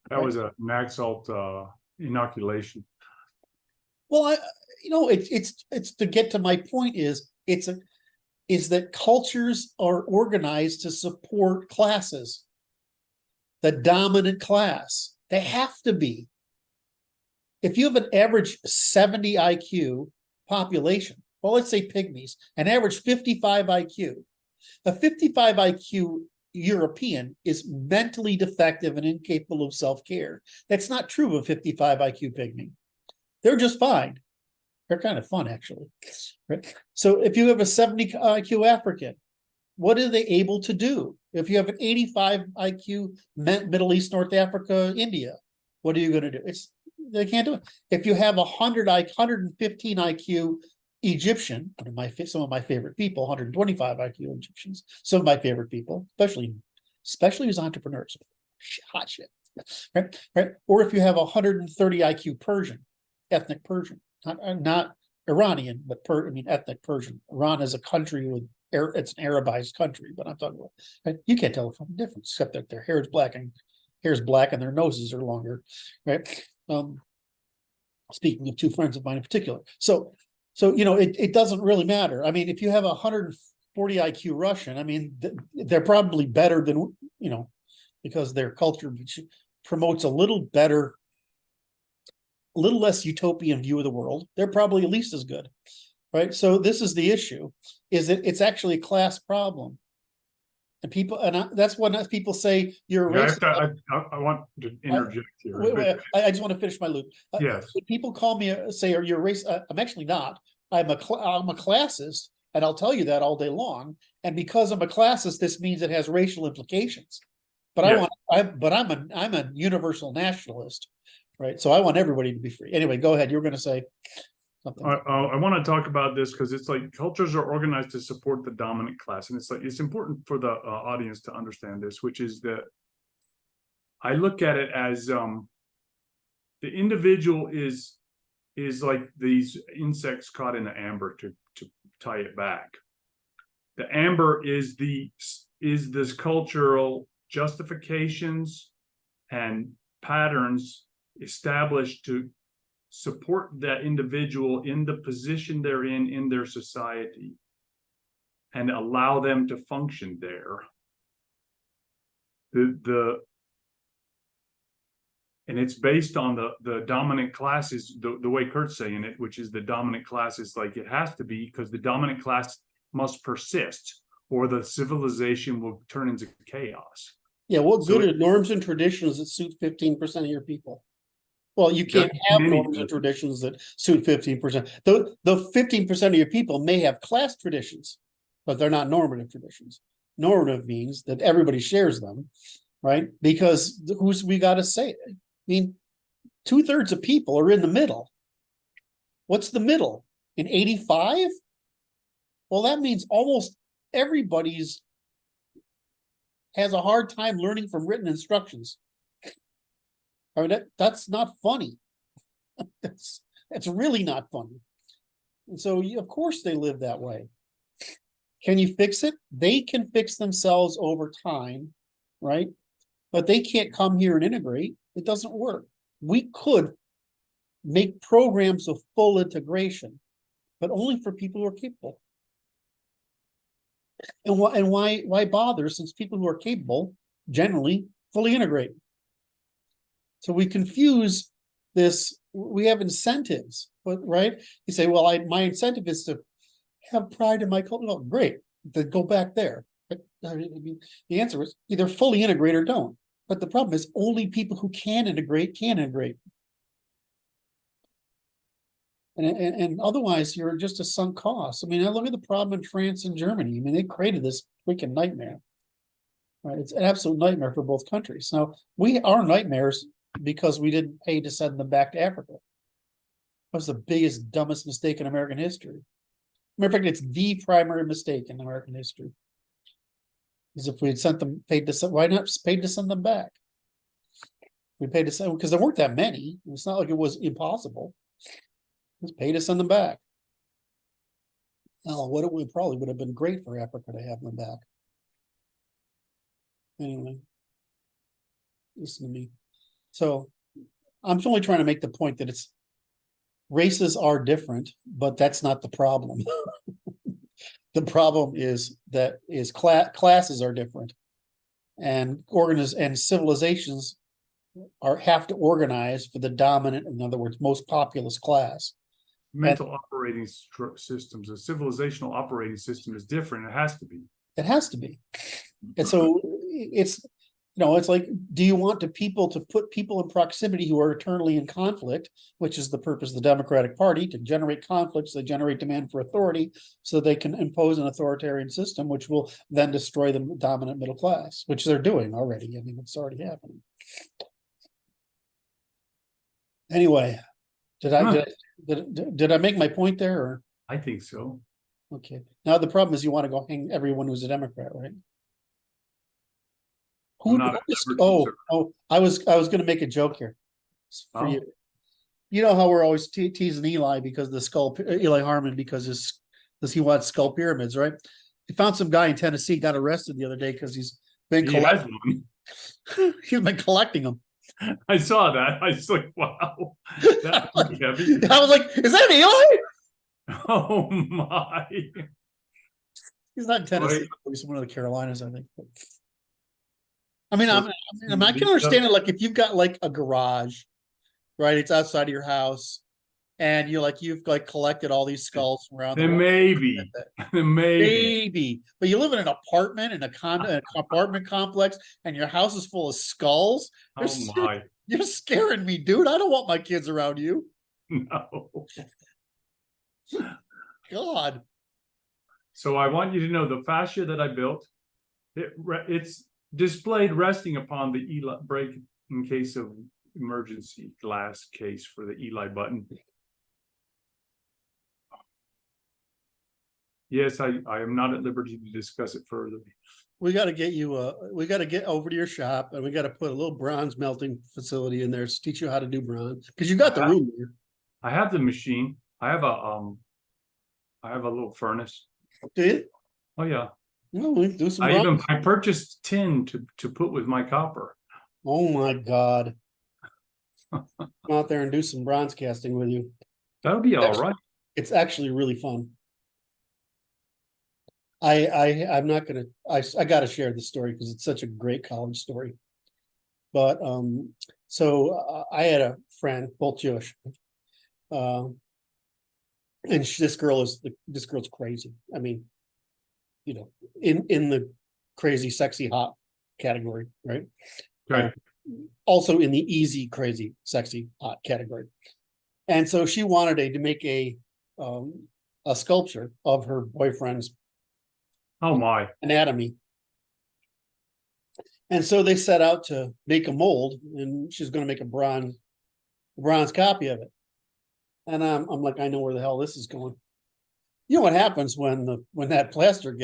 That was an Maxalt inoculation. Well, it's to get to my point is that cultures are organized to support classes. The dominant class. They have to be. If you have an average 70 IQ population, well, let's say pygmies, an average 55 IQ. A 55 IQ European is mentally defective and incapable of self-care. That's not true of a 55 IQ pygmy. They're just fine. They're kind of fun, actually. Right? So if you have a 70 IQ African, what are they able to do? If you have an 85 IQ Middle East, North Africa, India, what are you going to do? They can't do it. If you have 115 IQ Egyptian, some of my favorite people, 125 IQ Egyptians, some of my favorite people, especially as entrepreneurs, hot shit, right? Or if you have 130 IQ Persian, ethnic Persian, not Iranian, but ethnic Persian. Iran is a country with it's an Arabized country, but I'm talking about, right? You can't tell the fucking difference except that their hair is black and their noses are longer, right? Speaking of two friends of mine in particular, so it doesn't really matter. I mean, if you have 140 IQ Russian, I mean, they're probably better than because their culture promotes a little less utopian view of the world. They're probably at least as good. Right. So this is the issue, is that it's actually a class problem. And people, that's when people say you're a Yeah, racist. I want to interject here. I just want to finish my loop. Yes. When people call me, say, "Are you a race?" I'm actually not. I'm a classist, and I'll tell you that all day long. And because I'm a classist, this means it has racial implications. But Yes. I'm a universal nationalist, right? So I want everybody to be free. Anyway, go ahead. You were going to say something. I want to talk about this because it's like cultures are organized to support the dominant class, and it's important for the audience to understand this, which is that I look at it as the individual is like these insects caught in the amber to tie it back. The amber is this cultural justifications and patterns established to support that individual in the position they're in their society and allow them to function there. And it's based on the dominant classes, the way Curt's saying it, which is the dominant class is like it has to be because the dominant class must persist or the civilization will turn into chaos. Yeah, what good are norms and traditions that suit 15% of your people? Well, you can't have norms and traditions that suit 15%. The 15% of your people may have class traditions, but they're not normative traditions. Normative means that everybody shares them, right? Because who's we got to say it? I mean, 2/3 of people are in the middle. What's the middle? In 85? Well, that means almost everybody's has a hard time learning from written instructions. I mean, that's not funny. That's really not funny. And so, of course, they live that way. Can you fix it? They can fix themselves over time, right? But they can't come here and integrate. It doesn't work. We could make programs of full integration, but only for people who are capable. And why bother, since people who are capable generally fully integrate? So we confuse this. We have incentives, but right? You say, well, my incentive is to have pride in my culture. Oh, great. Then go back there. But I mean, the answer is either fully integrate or don't. But the problem is only people who can integrate. And otherwise, you're just a sunk cost. I mean, I look at the problem in France and Germany. I mean, they created this freaking nightmare. Right? It's an absolute nightmare for both countries. Now, we are nightmares because we didn't pay to send them back to Africa. That was the biggest, dumbest mistake in American history. Matter of fact, it's the primary mistake in American history. Is if we had sent them, why not paid to send them back? We paid to send, because there weren't that many. It's not like it was impossible. It was paid to send them back. Well, it probably would have been great for Africa to have them back. Anyway, listen to me. So I'm only trying to make the point that races are different, but that's not the problem. The problem is classes are different, and civilizations have to organize for the dominant, in other words, most populous class. Mental operating systems, a civilizational operating system is different. It has to be. It has to be. And so it's like, do you want to put people in proximity who are eternally in conflict, which is the purpose of the Democratic Party, to generate conflicts, they generate demand for authority, so they can impose an authoritarian system, which will then destroy the dominant middle class, which they're doing already. I mean, it's already happening. Anyway, did I make my point there? Or? I think so. Okay. Now the problem is you want to go hang everyone who's a Democrat, right? I was going to make a joke here for you. You know how we're always teasing Eli because Eli Harmon because he wants skull pyramids, right? He found some guy in Tennessee got arrested the other day because he's been collecting. He's been collecting them. I saw that. I was like, wow, that's pretty heavy. I was like, is that Eli? Oh my! He's not in Tennessee. He's one of the Carolinas, I think. I mean, I can understand it. Like if you've got like a garage, right? It's outside of your house, and you've like collected all these skulls from around the Then world. maybe, Maybe, but you live in an apartment in an apartment complex, and your house is full of skulls. Oh my, You're scaring me, dude. I don't want my kids around you. no. God. So I want you to know the fascia that I built, it's displayed resting upon the Eli brake in case of emergency glass case for the Eli button. Yes, I am not at liberty to discuss it further. We got to get you. We got to get over to your shop, and we got to put a little bronze melting facility in there to teach you how to do bronze, because you got the room there. I have the machine. I have a little furnace. Do you? Oh yeah. No, we do some bronze. I purchased tin to put with my copper. Oh my God. Come out there and do some bronze casting with you. That'll be all right. It's actually really fun. I'm not gonna. I got to share the story because it's such a great college story. But I had a friend, both Jewish, and this girl's crazy. I mean, you know, in the crazy, sexy, hot category, right? Right. Also in the easy, crazy, sexy, hot category. And so she wanted to make a sculpture of her boyfriend's anatomy. And so they set out to make a mold, and she's going to make a bronze copy of it. And I'm like, I know where the hell this is going. You know what happens when that plaster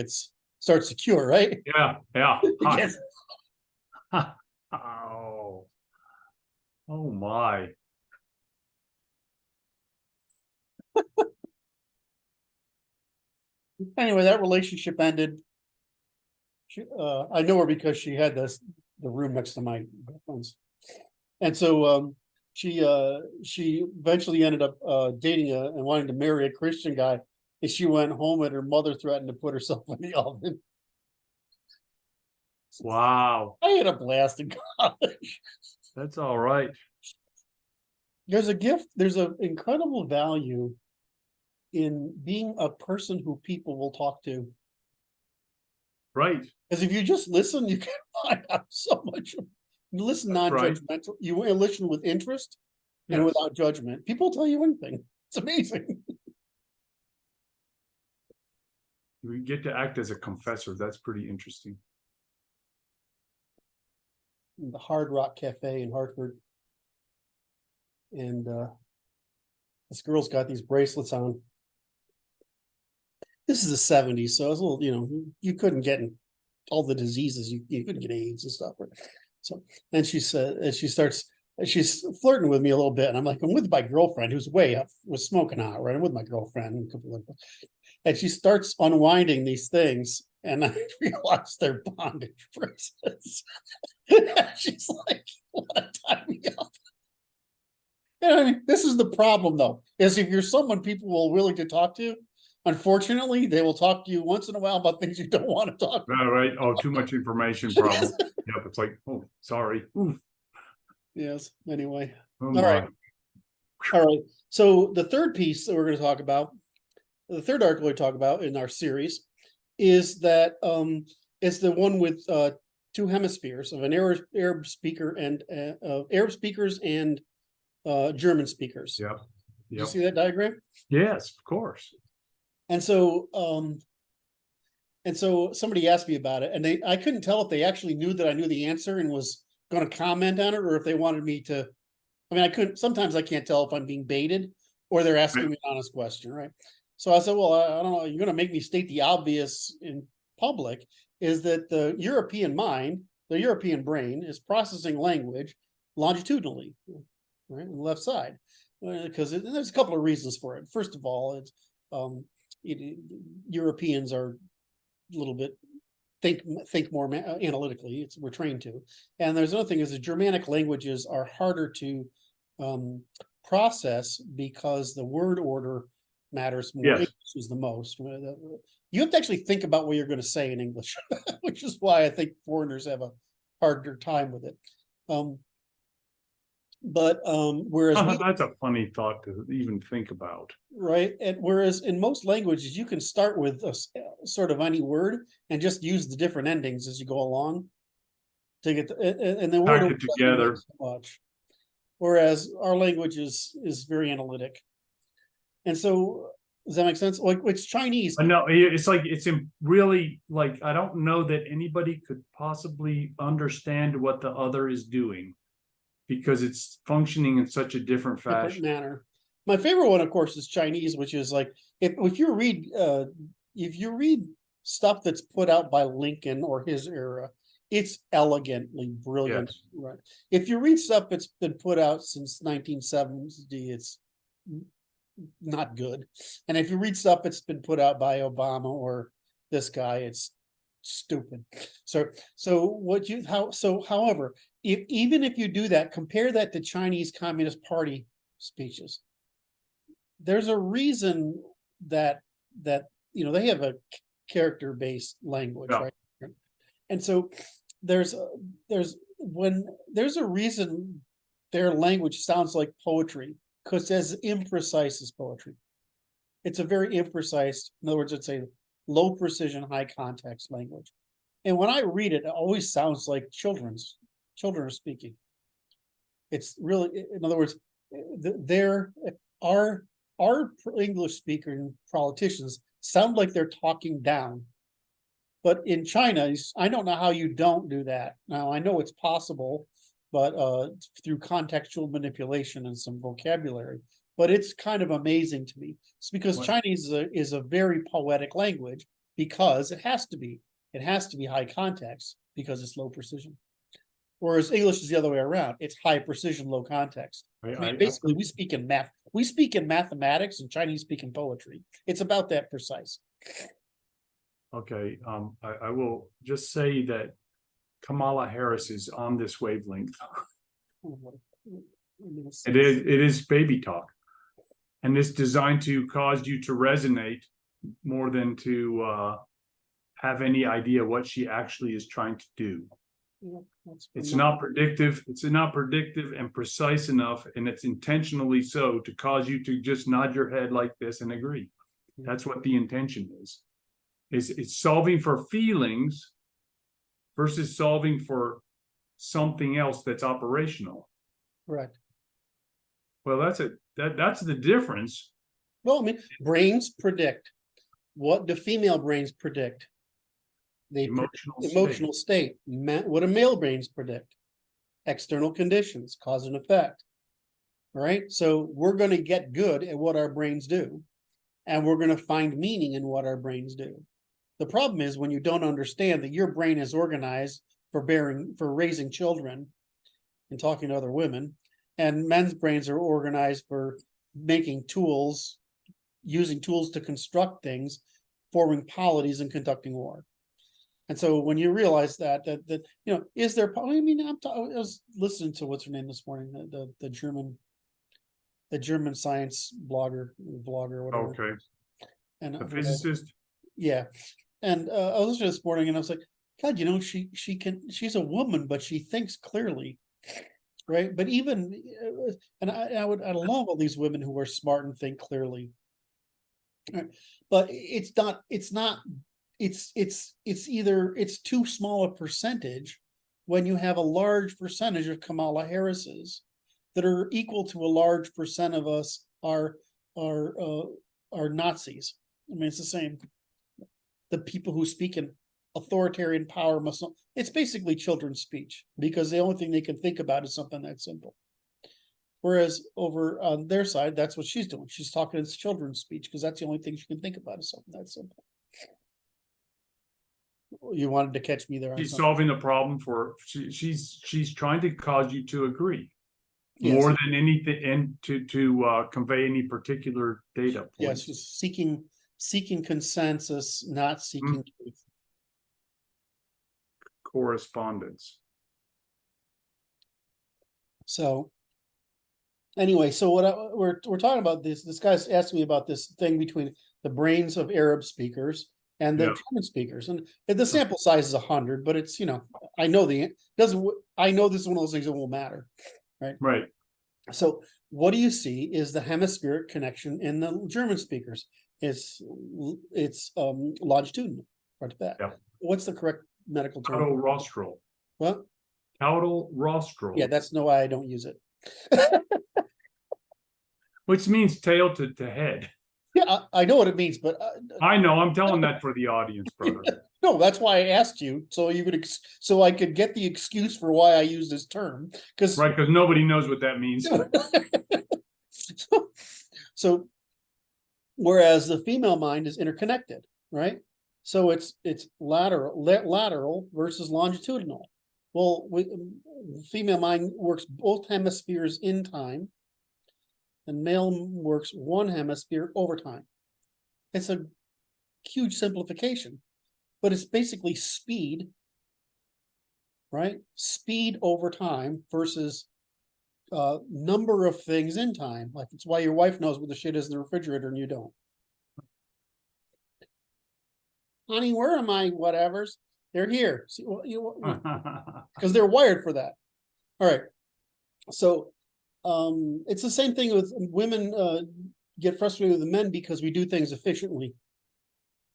starts to cure, right? Yeah. Yes. Oh my. Anyway, that relationship ended. I know her because she had the room next to my girlfriend's, and so she eventually ended up dating and wanting to marry a Christian guy, and she went home and her mother threatened to put herself in the oven. Wow. I had a blast in college. That's all right. There's an incredible value in being a person who people will talk to. Right. Because if you just listen, you can find out so much. You listen non-judgmental. Right. You listen with interest and without judgment. People tell you anything. It's amazing. We get to act as a confessor. That's pretty interesting. The Hard Rock Cafe in Hartford. And this girl's got these bracelets on. This is the 70s, so it's a little, you couldn't get all the diseases. You couldn't get AIDS and stuff. So, and she said, and she's flirting with me a little bit. And I'm like, I'm with my girlfriend who's way up, was smoking out, right? I'm with my girlfriend. And she starts unwinding these things. And I realize they're bondage bracelets. She's like, what tie me up? And I mean, this is the problem, though, is if you're someone people will willing to talk to, unfortunately, they will talk to you once in a while about things you don't want to talk about. Right. Oh, too much information problem. Yep. It's like, oh, sorry. Oof. Yes. Anyway. Oh, All right. So the third piece that we're going to talk about, the third article we talk about in our series, is that it's the one with two hemispheres of an Arab speaker and Arab speakers and German speakers. Yep. Did you see that diagram? Yes, of course. And so somebody asked me about it, and I couldn't tell if they actually knew that I knew the answer and was going to comment on it, or if they wanted me to. I mean, sometimes I can't tell if I'm being baited or they're asking me an honest question, right? So I said, well, I don't know. You're going to make me state the obvious in public, is that the European mind, the European brain, is processing language longitudinally, right, on the left side, because there's a couple of reasons for it. First of all, it's Europeans are a little bit think more analytically. We're trained to. And there's another thing is the Germanic languages are harder to process because the word order matters more. Yes. English is the most. You have to actually think about what you're going to say in English, which is why I think foreigners have a harder time with it. But whereas we, That's a funny thought to even think about. right, and whereas in most languages you can start with sort of any word and just use the different endings as you go along to get and the word Pack it together. so much. Whereas our language is very analytic, and so does that make sense? Like it's Chinese. No, it's like really like I don't know that anybody could possibly understand what the other is doing because it's functioning in such a different fashion. Manner. My favorite one, of course, is Chinese, which is like if you read stuff that's put out by Lincoln or his era, it's elegantly brilliant. Yes. Right. If you read stuff that's been put out since 1970, it's not good. And if you read stuff that's been put out by Obama or this guy, it's stupid. However, even if you do that, compare that to Chinese Communist Party speeches. There's a reason that they have a character-based language, Yeah. right? And so there's a reason their language sounds like poetry, because it's as imprecise as poetry. It's a very imprecise, in other words, it's a low precision, high context language. And when I read it, it always sounds like children are speaking. It's really, in other words, our English speaking politicians sound like they're talking down. But in China, I don't know how you don't do that. Now, I know it's possible, but through contextual manipulation and some vocabulary. But it's kind of amazing to me. It's because Chinese is a very poetic language because it has to be. It has to be high context because it's low precision. Whereas English is the other way around. It's high precision, low context. Basically, we speak in math. We speak in mathematics, and Chinese speak in poetry. It's about that precise. Okay, I will just say that Kamala Harris is on this wavelength. It is baby talk, and it's designed to cause you to resonate more than to have any idea what she actually is trying to do. It's not predictive. It's not predictive and precise enough, and it's intentionally so to cause you to just nod your head like this and agree. That's what the intention is. It's solving for feelings versus solving for something else that's operational. Correct. Well, that's the difference. Well, I mean, brains predict. What do female brains predict? They emotional state. What do male brains predict? External conditions, cause and effect. All right. So we're going to get good at what our brains do, and we're going to find meaning in what our brains do. The problem is when you don't understand that your brain is organized for raising children and talking to other women, and men's brains are organized for making tools, using tools to construct things, forming polities, and conducting war. And so when you realize that is there? I mean, I was listening to what's her name this morning, the German science blogger, whatever. Okay. And a physicist. Yeah. And I was listening this morning and I was like, God, she's a woman, but she thinks clearly. Right. But even, and I love all these women who are smart and think clearly. But it's too small a percentage when you have a large percentage of Kamala Harris's that are equal to a large percent of us are Nazis. I mean, it's the same. The people who speak in authoritarian power it's basically children's speech because the only thing they can think about is something that simple. Whereas over on their side, that's what she's doing. She's talking in children's speech because that's the only thing she can think about is something that simple. You wanted to catch me there. She's solving the problem she's trying to cause you to agree. Yes. More than anything, and to convey any particular data point. Yes, she's seeking consensus, not seeking truth. Correspondence. So anyway, so we're talking about this guy's asking me about this thing between the brains of Arab speakers and the German speakers, and the sample size is 100, but it's I know this is one of those things that won't matter, right? Right. So what do you see is the hemispheric connection in the German speakers. It's longitudinal, front to back. Yeah. What's the correct medical term? Caudal rostral. What? Caudal rostral. Yeah, that's no why I don't use it. Which means tail to head. Yeah, I know what it means, but I know, I'm telling that for the audience, brother. no, that's why I asked you, so you could so I could get the excuse for why I use this term, because Right, because nobody knows what that means. so whereas the female mind is interconnected, right? So it's lateral versus longitudinal. Well, female mind works both hemispheres in time, and male works one hemisphere over time. It's a huge simplification, but it's basically speed, right? Speed over time versus number of things in time. Like, it's why your wife knows what the shit is in the refrigerator and you don't. Honey, where are my whatevers? They're here. See, because they're wired for that. All right. So it's the same thing with women get frustrated with the men because we do things efficiently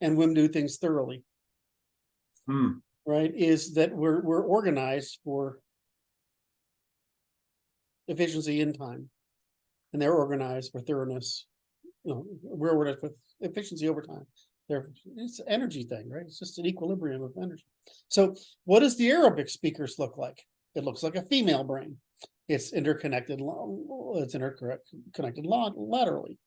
and women do things thoroughly. Right? Is that we're organized for efficiency in time, and they're organized for thoroughness. You know, we're organized for efficiency over time. It's an energy thing, right? It's just an equilibrium of energy. So what does the Arabic speakers look like? It looks like a female brain. It's interconnected. It's interconnected laterally.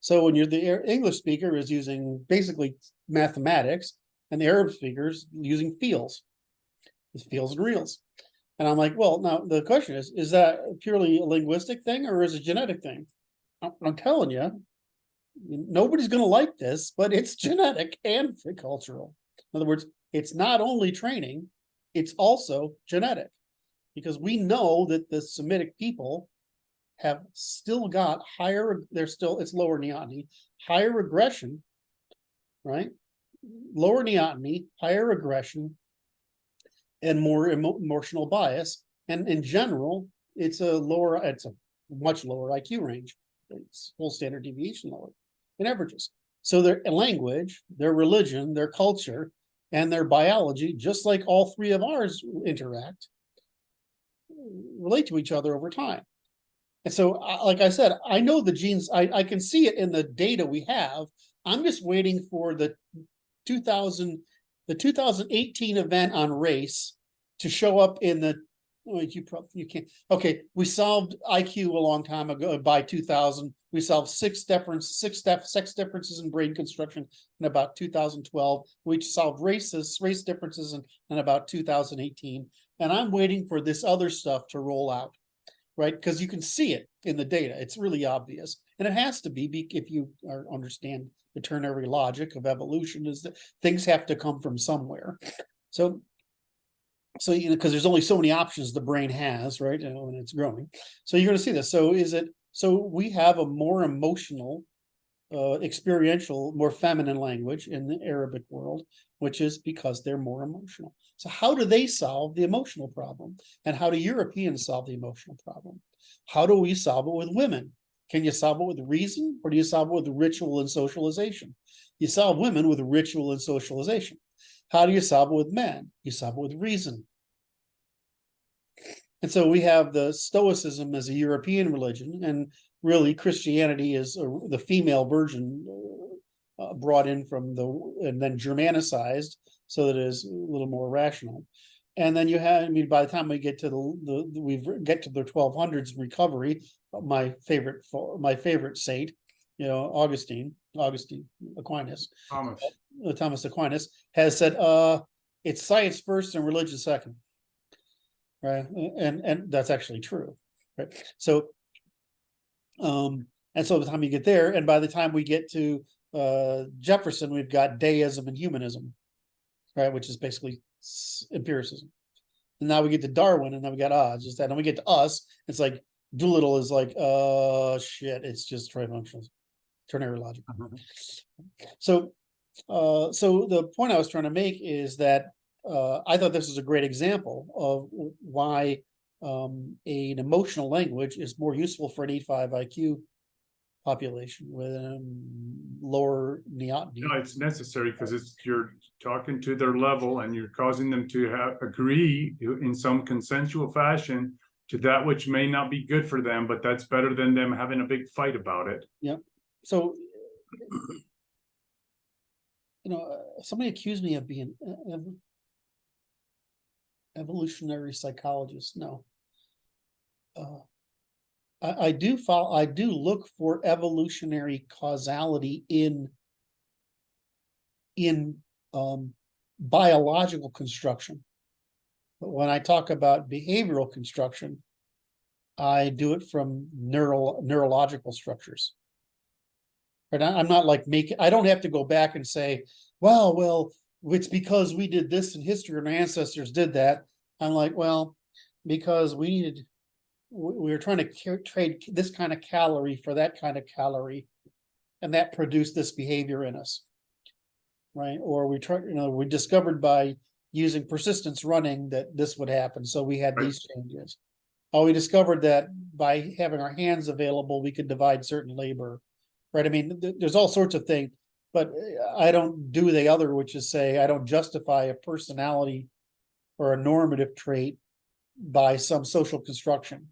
So when you're the English speaker is using basically mathematics, and the Arab speakers using feels. It's feels and reals. And I'm like, well, now the question is that purely a linguistic thing or is it a genetic thing? I'm telling you, nobody's going to like this, but it's genetic and cultural. In other words, it's not only training, it's also genetic, because we know that the Semitic people have still got higher, it's lower neoteny, higher aggression, right? Lower neoteny, higher aggression, and more emotional bias. And in general, it's a much lower IQ range. It's full standard deviation lower in averages. So their language, their religion, their culture, and their biology, just like all three of ours interact, relate to each other over time. And so, like I said, I know the genes, I can see it in the data we have. I'm just waiting for the 2018 event on race to show up in the, you can't, okay, we solved IQ a long time ago. By 2000, we solved sex differences in brain construction in about 2012. We solved race differences in about 2018. And I'm waiting for this other stuff to roll out, right? Because you can see it in the data. It's really obvious. And it has to be if you understand the ternary logic of evolution, is that things have to come from somewhere. So you know, because there's only so many options the brain has, right? You know, when it's growing. So you're going to see this. So we have a more emotional, experiential, more feminine language in the Arabic world, which is because they're more emotional. So how do they solve the emotional problem? And how do Europeans solve the emotional problem? How do we solve it with women? Can you solve it with reason, or do you solve it with ritual and socialization? You solve women with ritual and socialization. How do you solve it with men? You solve it with reason. And so we have the Stoicism as a European religion, and really Christianity is the female version brought in from and then Germanicized so that it is a little more rational. And then you have, I mean, by the time we get to the 1200s recovery, my favorite saint, you know, Augustine Aquinas, Thomas Aquinas has said, it's science first and religion second. Right. And that's actually true. Right. So, and so by the time you get there, and by the time we get to Jefferson, we've got deism and humanism, right, which is basically empiricism. And now we get to Darwin, and then we got just that. And we get to us, it's like Doolittle is like, shit, it's just trifunctional, ternary logic. So the point I was trying to make is that I thought this was a great example of why an emotional language is more useful for an 85 IQ population with lower neoteny. No, it's necessary because you're talking to their level and you're causing them to agree in some consensual fashion to that which may not be good for them, but that's better than them having a big fight about it. Yeah. So, somebody accused me of being evolutionary psychologist. No. I do look for evolutionary causality in biological construction. But when I talk about behavioral construction, I do it from neurological structures. But I'm not like I don't have to go back and say, well, it's because we did this in history and our ancestors did that. I'm like, well, because we were trying to trade this kind of calorie for that kind of calorie, and that produced this behavior in us, right? Or we discovered by using persistence running that this would happen, so we had these changes. Oh, we discovered that by having our hands available, we could divide certain labor, right? I mean, there's all sorts of things, but I don't do the other, which is say I don't justify a personality or a normative trait by some social construction.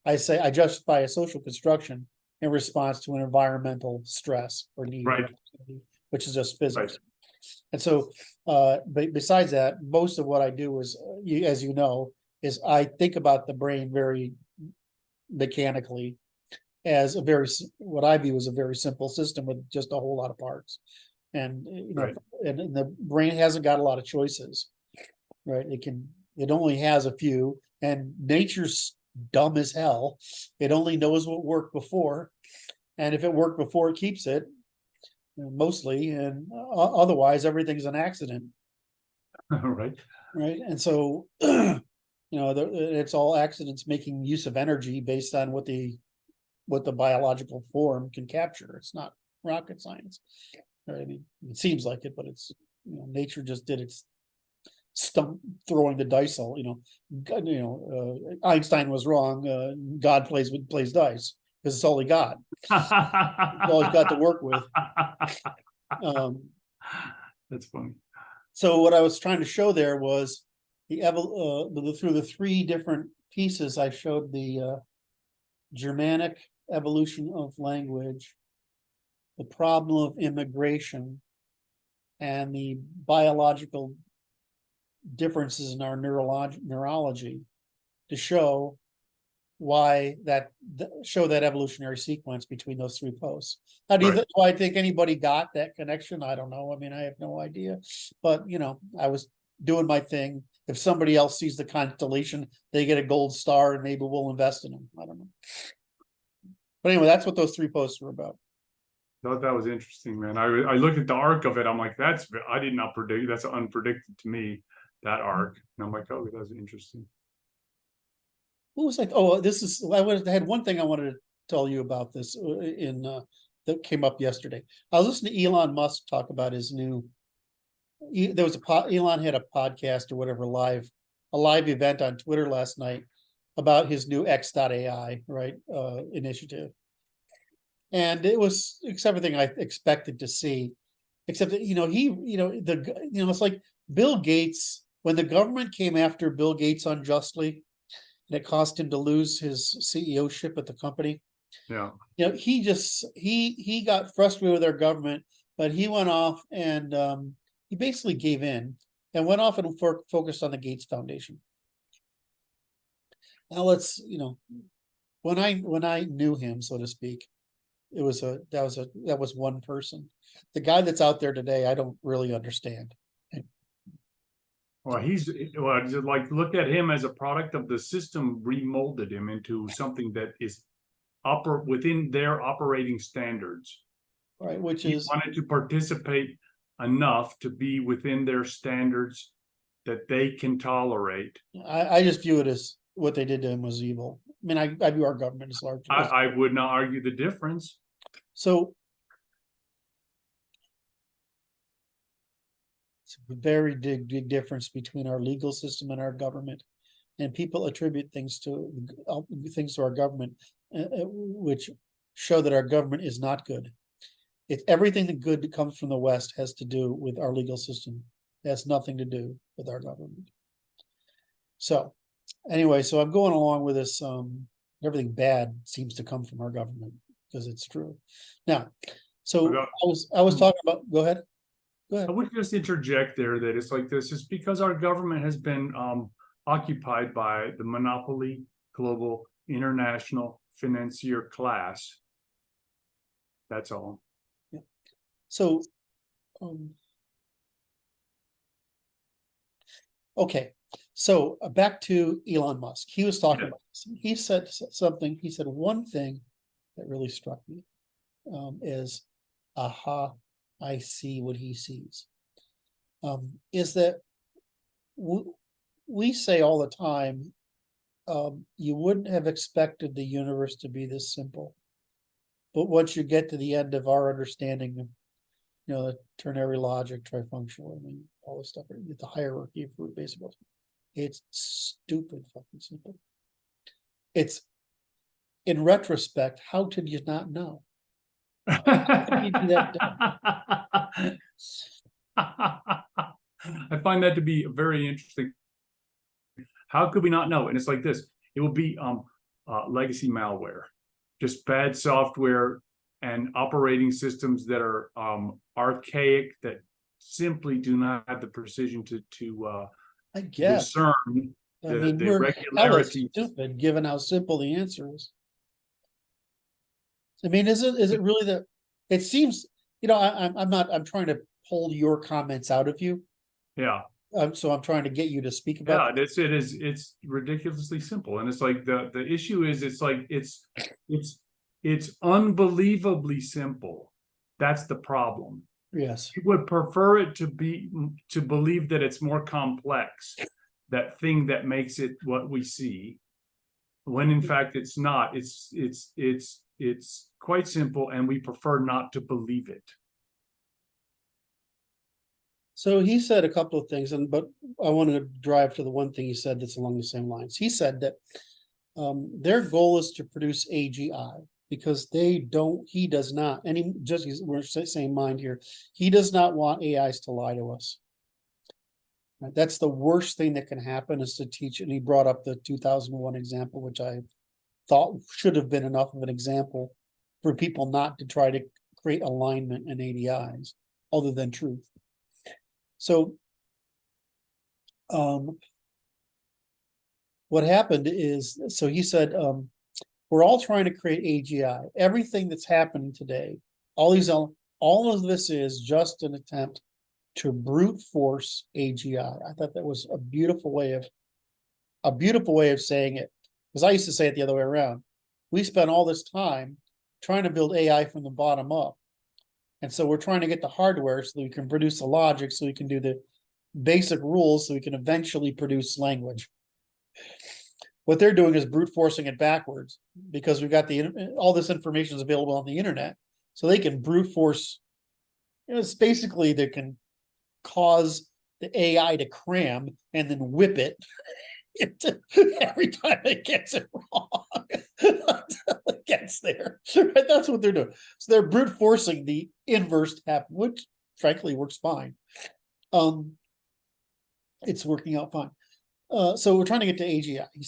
I say I justify a social construction in response to an environmental stress or need, right, which is just physics. Right. And so, but besides that, most of what I do is, as you know, is I think about the brain very mechanically as what I view as a very simple system with just a whole lot of parts. And, right. and the brain hasn't got a lot of choices, right? It only has a few, and nature's dumb as hell. It only knows what worked before, and if it worked before, it keeps it mostly, and otherwise everything's an accident. Right. And so it's all accidents making use of energy based on what the biological form can capture. It's not rocket science. I mean, it seems like it, but it's nature just did its throwing the dice. All Einstein was wrong. God plays dice because it's all he got. It's all he's got to work with. That's funny. So what I was trying to show there was through the three different pieces. I showed the Germanic evolution of language, the problem of immigration, and the biological differences in our neurology to show that evolutionary sequence between those three posts. Now, do I think anybody got that connection? I don't know. I mean, I have no idea, but I was doing my thing. If somebody else sees the constellation, they get a gold star, and maybe we'll invest in them. I don't know. But anyway, that's what those three posts were about. Thought that was interesting, man. I looked at the arc of it. I'm like, I did not predict. That's unpredicted to me, that arc. And I'm like, oh, that's interesting. What was I? Oh, I had one thing I wanted to tell you about this that came up yesterday. I was listening to Elon Musk talk about his new. Elon had a podcast or whatever a live event on Twitter last night about his new X.AI initiative, and it was everything I expected to see, except that it's like Bill Gates, when the government came after Bill Gates unjustly, and it cost him to lose his CEO-ship at the company. Yeah. He got frustrated with our government, but he went off and he basically gave in and went off and focused on the Gates Foundation. Now when I knew him, so to speak, that was one person. The guy that's out there today, I don't really understand. Well, like, look at him as a product of the system, remolded him into something that is within their operating standards. Right, which he is wanted to participate enough to be within their standards that they can tolerate. I just view it as what they did to him was evil. I mean, I view our government as large. I would not argue the difference. So it's a very big difference between our legal system and our government. and people attribute things to our government, which show that our government is not good. It's everything that good that comes from the West has to do with our legal system. It has nothing to do with our government. So anyway, so I'm going along with this. Everything bad seems to come from our government because it's true. Now, so I was talking about. Go ahead. Go ahead. I would just interject there that it's like this. It's because our government has been occupied by the monopoly, global, international financier class. That's all. Yeah. So, okay. So back to Elon Musk. He was talking about this. He said something. He said one thing that really struck me is, aha, I see what he sees. Is that we say all the time, you wouldn't have expected the universe to be this simple. But once you get to the end of our understanding of, the ternary logic, trifunctional, I mean, all this stuff, the hierarchy of root basic, it's stupid fucking simple. It's, in retrospect, how did you not know? How did you do that? I find that to be very interesting. How could we not know? And it's like this: it will be legacy malware, just bad software and operating systems that are archaic, that simply do not have the precision to I guess discern the we're hella regularity. stupid given how simple the answer is. I mean, is it really that? It seems, I'm trying to pull your comments out of you. Yeah. So I'm trying to get you to speak about. Yeah, it's ridiculously simple, and it's like the issue is it's unbelievably simple. That's the problem. Yes, You would prefer it to believe that it's more complex, that thing that makes it what we see, when in fact it's not. It's quite simple, and we prefer not to believe it. So he said a couple of things, but I want to drive to the one thing he said that's along the same lines. He said that their goal is to produce AGI because he does not, and we're saying mind here, he does not want AIs to lie to us. Right? That's the worst thing that can happen, is to teach. And he brought up the 2001 example, which I thought should have been enough of an example for people not to try to create alignment in ADIs other than truth. So what happened is, so he said, we're all trying to create AGI. Everything that's happening today, all of this is just an attempt to brute force AGI. I thought that was a beautiful way of saying it, because I used to say it the other way around. We spent all this time trying to build AI from the bottom up. And so we're trying to get the hardware so that we can produce the logic, so we can do the basic rules, so we can eventually produce language. What they're doing is brute forcing it backwards, because we've got all this information is available on the internet, so they can brute force. It's basically they can cause the AI to cram and then whip it every time it gets it wrong until it gets there. Right? That's what they're doing. So they're brute forcing the inverse to happen, which frankly works fine. It's working out fine. So we're trying to get to AGI. He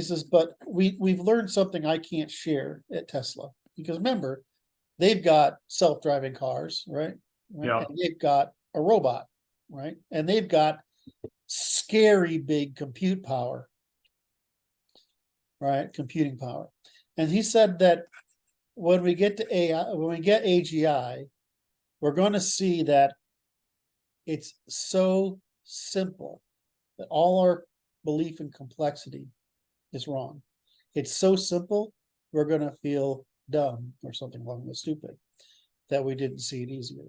says, but we've learned something I can't share at Tesla, because remember, they've got self-driving cars, right? Yeah. And they've got a robot, right? And they've got scary big compute power, right? Computing power. And he said that when we get to AI, when we get AGI, we're going to see that it's so simple that all our belief in complexity is wrong. It's so simple, we're going to feel dumb or something along with stupid, that we didn't see it easier.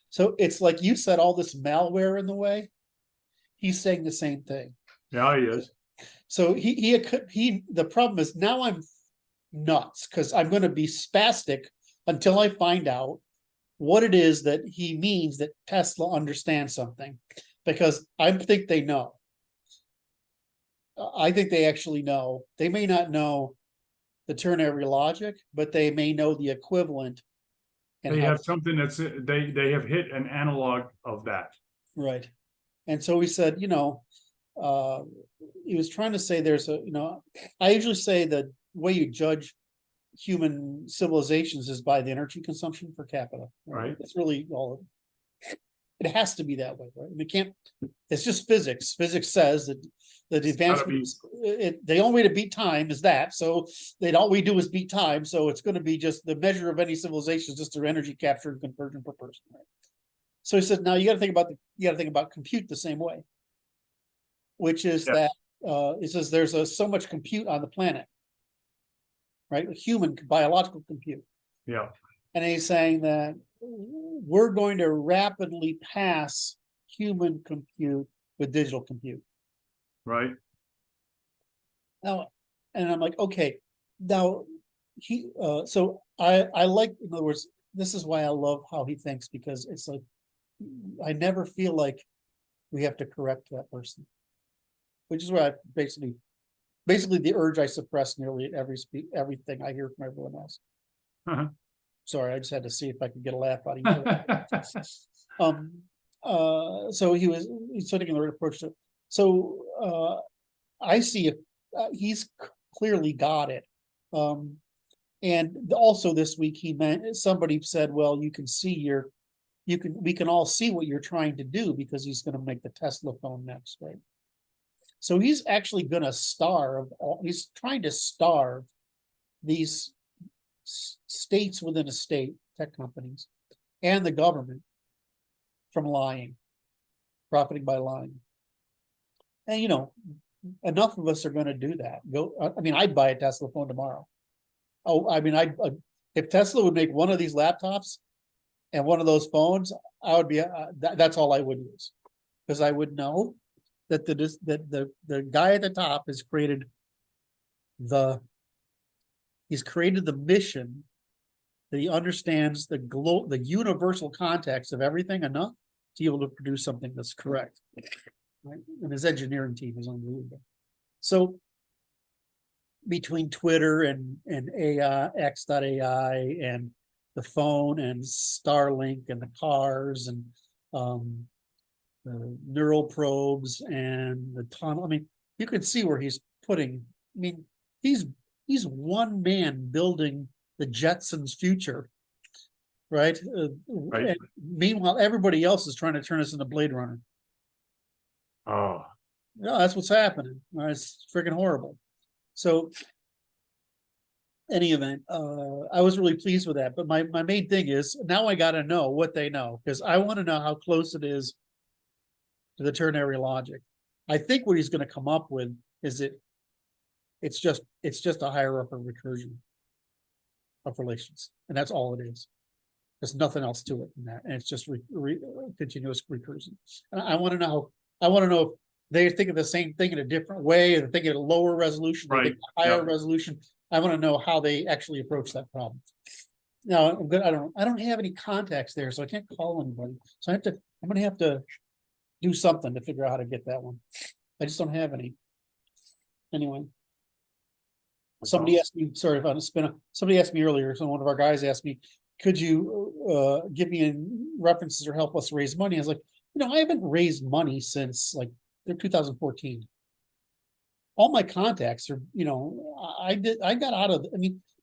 So it's like you said, all this malware in the way. He's saying the same thing. Yeah, he is. So the problem is, now I'm nuts because I'm going to be spastic until I find out what it is that he means that Tesla understands something, because I think they know. I think they actually know. They may not know the ternary logic, but they may know the equivalent. And They how, have something that's, they have hit an analog of that. right. And so he said, he was trying to say there's a, I usually say the way you judge human civilizations is by the energy consumption per capita. Right. That's really all. It has to be that way, right? It can't. It's just physics. Physics says that the advancements. The only way to beat time is that. So all we do is beat time. So it's going to be just the measure of any civilization is just their energy capture and conversion per person. Right? So he said, now you got to think about compute the same way, which is that it says there's so much compute on the planet, right? Human biological compute. Yeah. And he's saying that we're going to rapidly pass human compute with digital compute. Right. Now, and I'm like, okay, now so I like, in other words, this is why I love how he thinks, because it's like, I never feel like we have to correct that person, which is why I basically the urge I suppress nearly everything I hear from everyone else. Uh-huh. Sorry, I just had to see if I could get a laugh out of you. So he's sitting in the right approach to. So I see it. He's clearly got it. And also this week somebody said, well, we can all see what you're trying to do, because he's going to make the Tesla phone next, right? So he's actually going to he's trying to starve these states within a state, tech companies, and the government from lying, profiting by lying. And enough of us are going to do that. I'd buy a Tesla phone tomorrow. If Tesla would make one of these laptops and one of those phones, I would be. That's all I would use, because I would know that the guy at the top has created the mission that he understands the universal context of everything enough to be able to produce something that's correct. Right? And his engineering team is unbelievable. So between Twitter and AI, X.AI, and the phone and Starlink and the cars and the neural probes and the tunnel, you can see where he's putting. He's one man building the Jetsons' future, right? Right. Meanwhile, everybody else is trying to turn us into Blade Runner. Oh, No, that's what's happening. It's freaking horrible. So, any event, I was really pleased with that. But my main thing is now I got to know what they know, because I want to know how close it is to the ternary logic. I think what he's going to come up with is it's just a higher upper recursion of relations, and that's all it is. There's nothing else to it than that, and it's just continuous recursion. And I want to know if they think of the same thing in a different way, or they think at a lower resolution, right. they think higher resolution. I want to know how they actually approach that problem. Now, I don't have any contacts there, so I can't call anybody. So I'm going to have to do something to figure out how to get that one. I just don't have any. Anyway. Somebody asked me, sorry if I'm somebody asked me earlier, so one of our guys asked me, could you give me references or help us raise money? I was like, I haven't raised money since like 2014. All my contacts are, I got out of,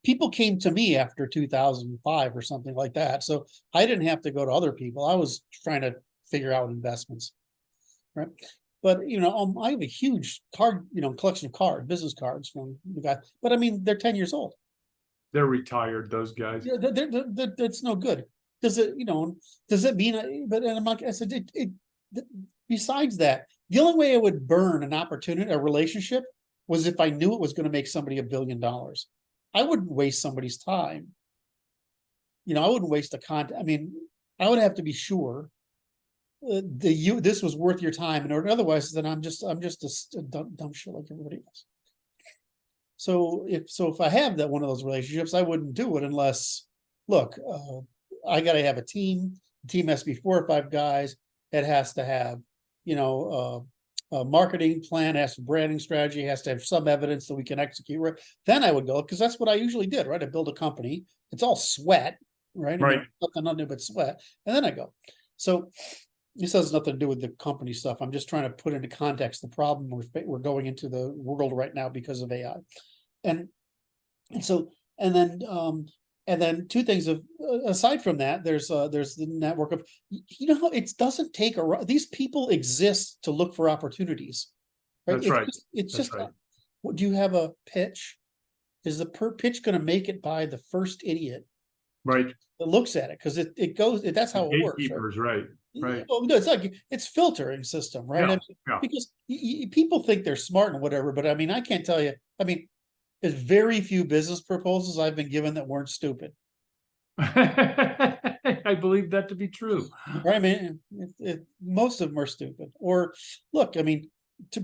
people came to me after 2005 or something like that. So I didn't have to go to other people. I was trying to figure out investments, right? But I have a huge card, collection of business cards from the guy. But they're 10 years old. They're retired, those guys. Yeah, that's no good. Does it, does it mean? But and I'm like, I said, besides that, the only way I would burn an opportunity, a relationship, was if I knew it was going to make somebody $1 billion. I wouldn't waste somebody's time. I wouldn't waste a contact. I would have to be sure this was worth your time, and otherwise, then I'm just a dumb shit like everybody else. So if I have one of those relationships, I wouldn't do it unless, look, I got to have a team. The team has to be 4 or 5 guys. It has to have, marketing plan, has some branding strategy, has to have some evidence that we can execute. Right. Then I would go, because that's what I usually did, right? I build a company. It's all sweat, right? I mean, Right. nothing under but sweat. And then I go. So this has nothing to do with the company stuff. I'm just trying to put into context the problem we're going into the world right now because of AI. And so, and then two things of aside from that, there's the network of, it doesn't take these people exist to look for opportunities, right? That's right. It's That's just right. what do you have a pitch? Is the pitch going to make it by the first idiot Right. that looks at it? Because it goes, that's how it works, right? Gatekeepers, right. Right. Well, no, it's like it's filtering system, right? Yeah, I mean, yeah. because people think they're smart and whatever, but I mean, I can't tell you. I mean, there's very few business proposals I've been given that weren't stupid. I believe that to be true. Right? I mean, most of them are stupid. Or look, I mean,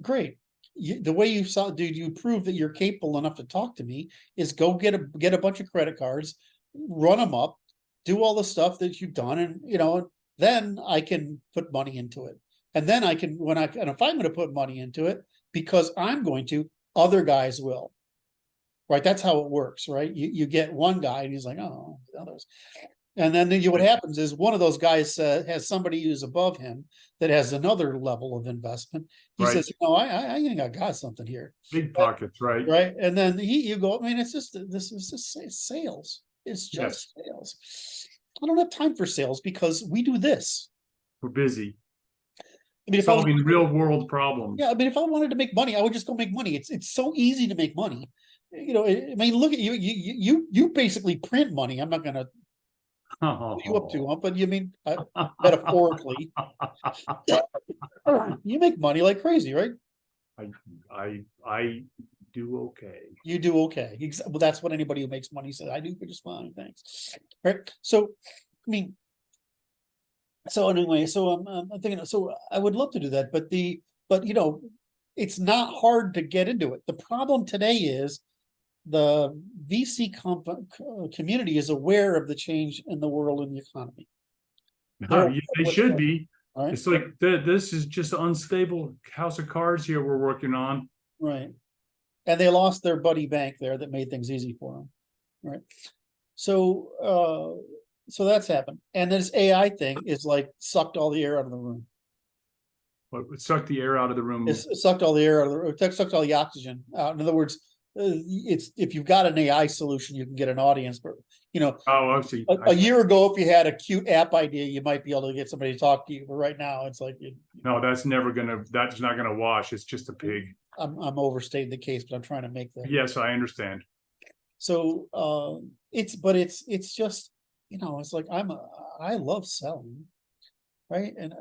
great. The way you saw, dude, you prove that you're capable enough to talk to me is go get a bunch of credit cards, run them up, do all the stuff that you've done, and then I can put money into it. And then I can, and if I'm going to put money into it, because I'm going to, other guys will. Right? That's how it works, right? You get one guy and he's like, oh, others. And then what happens is one of those guys has somebody who's above him that has another level of investment. He Right. says, I think I got something here. Big pockets, right? Right. And then you go, I mean, this is just sales. It's just sales. I don't have time for sales because we do this. We're busy. I mean, solving real world problems. Yeah, I mean, if I wanted to make money, I would just go make money. It's so easy to make money. I mean, look at you. You basically print money. I'm not going to you up to, but you mean metaphorically, you make money like crazy, right? I do okay. You do okay. Well, that's what anybody who makes money says. I do just fine, thanks. Right. So, I mean, so anyway, so I'm thinking. So I would love to do that, but it's not hard to get into it. The problem today is the VC community is aware of the change in the world and the economy. They should be. Right? It's like this is just an unstable house of cards here we're working on. Right. And they lost their buddy bank there that made things easy for them. Right. So that's happened. And this AI thing is like sucked all the air out of the room. What would suck the air out of the room? It sucked all the air out of the room. It sucked all the oxygen out. In other words, it's if you've got an AI solution, you can get an audience. But oh, I see. A year ago, if you had a cute app idea, you might be able to get somebody to talk to you. But right now, it's like no, that's not gonna wash. It's just a pig. I'm overstating the case, but I'm trying to make that. Yes, I understand. So it's just it's like I love selling. Right. And,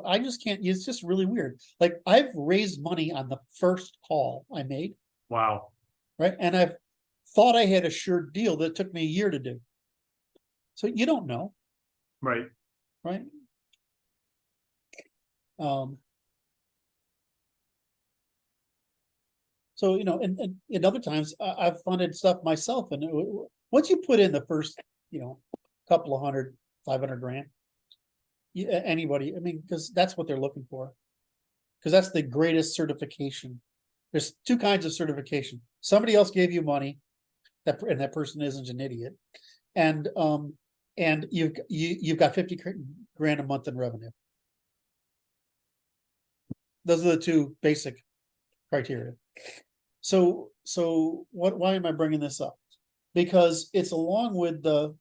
I just can't, it's just really weird. Like I've raised money on the first call I made. Wow. Right. And I've thought I had a sure deal that took me a year to do. So you don't know. Right. Right. So, and in other times I've funded stuff myself. And once you put in the first, couple of 500 grand, anybody, I mean, because that's what they're looking for, because that's the greatest certification. There's two kinds of certification. Somebody else gave you money, and that person isn't an idiot, and you've got 50 grand a month in revenue. Those are the two basic criteria. So why am I bringing this up? Because it's along with the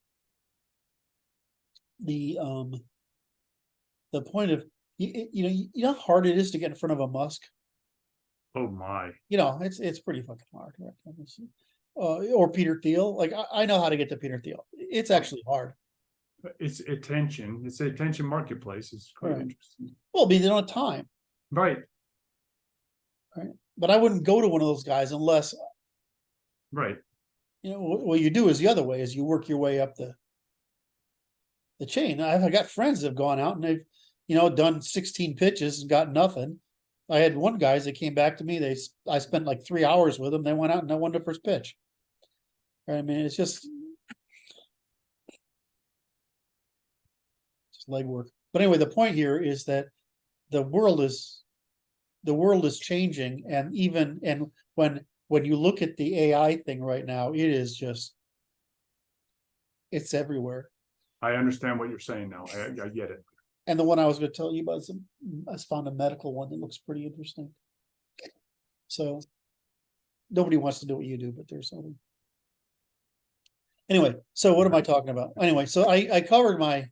point of you know how hard it is to get in front of a Musk. Oh my! It's pretty fucking hard. Right? Or Peter Thiel. Like I know how to get to Peter Thiel. It's actually hard. It's attention. It's an attention marketplace. It's quite interesting. Well, they don't have time. Right. Right. But I wouldn't go to one of those guys unless. Right. What you do is the other way is you work your way up the chain. I've got friends that have gone out and they've, done 16 pitches and got nothing. I had one guy that came back to me. I spent like 3 hours with them. They went out and I won the first pitch. I mean, it's just legwork. But anyway, the point here is that the world is the world is changing, and when you look at the AI thing right now, it is just, it's everywhere. I understand what you're saying now. I get it. And the one I was going to tell you about is I found a medical one that looks pretty interesting. So nobody wants to do what you do, but there's something. Anyway, so what am I talking about? Anyway, so I covered my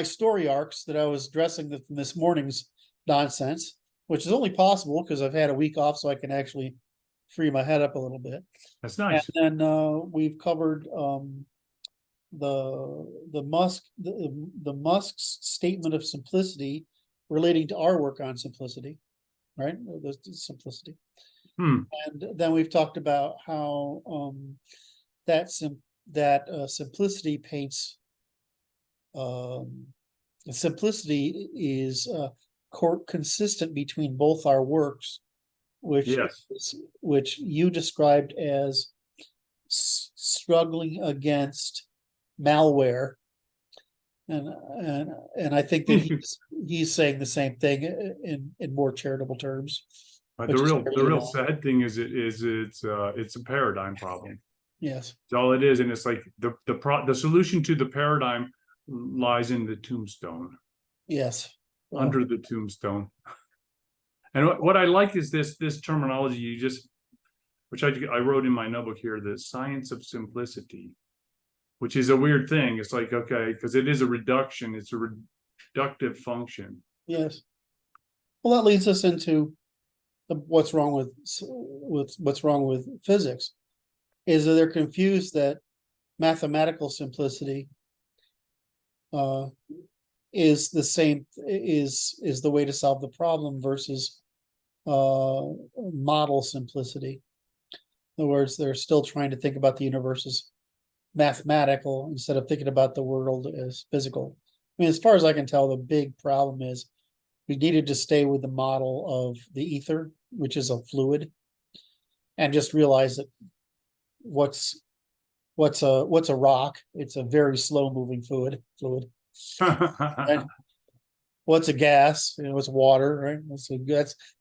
story arcs that I was addressing from this morning's nonsense, which is only possible because I've had a week off, so I can actually free my head up a little bit. That's nice. And then we've covered the Musk's statement of simplicity relating to our work on simplicity, right? The simplicity. And then we've talked about how that simplicity paints simplicity is consistent between both our works, which you described as struggling against malware, and I think that he's saying the same thing in more charitable terms. But the real sad thing is it's a paradigm problem. Yes, it's all it is, and it's like the solution to the paradigm lies in the tombstone. Yes, under the tombstone. And what I like is this terminology which I wrote in my notebook here, the science of simplicity, which is a weird thing. It's like, okay, because it is a reduction, it's a reductive function. Yes. Well, that leads us into what's wrong with physics, is that they're confused that mathematical simplicity is the same, is the way to solve the problem versus model simplicity. In other words, they're still trying to think about the universe as mathematical instead of thinking about the world as physical. I mean, as far as I can tell, the big problem is we needed to stay with the model of the ether, which is a fluid, and just realize that what's a rock? It's a very slow moving fluid. Right? What's a gas? It's water, right?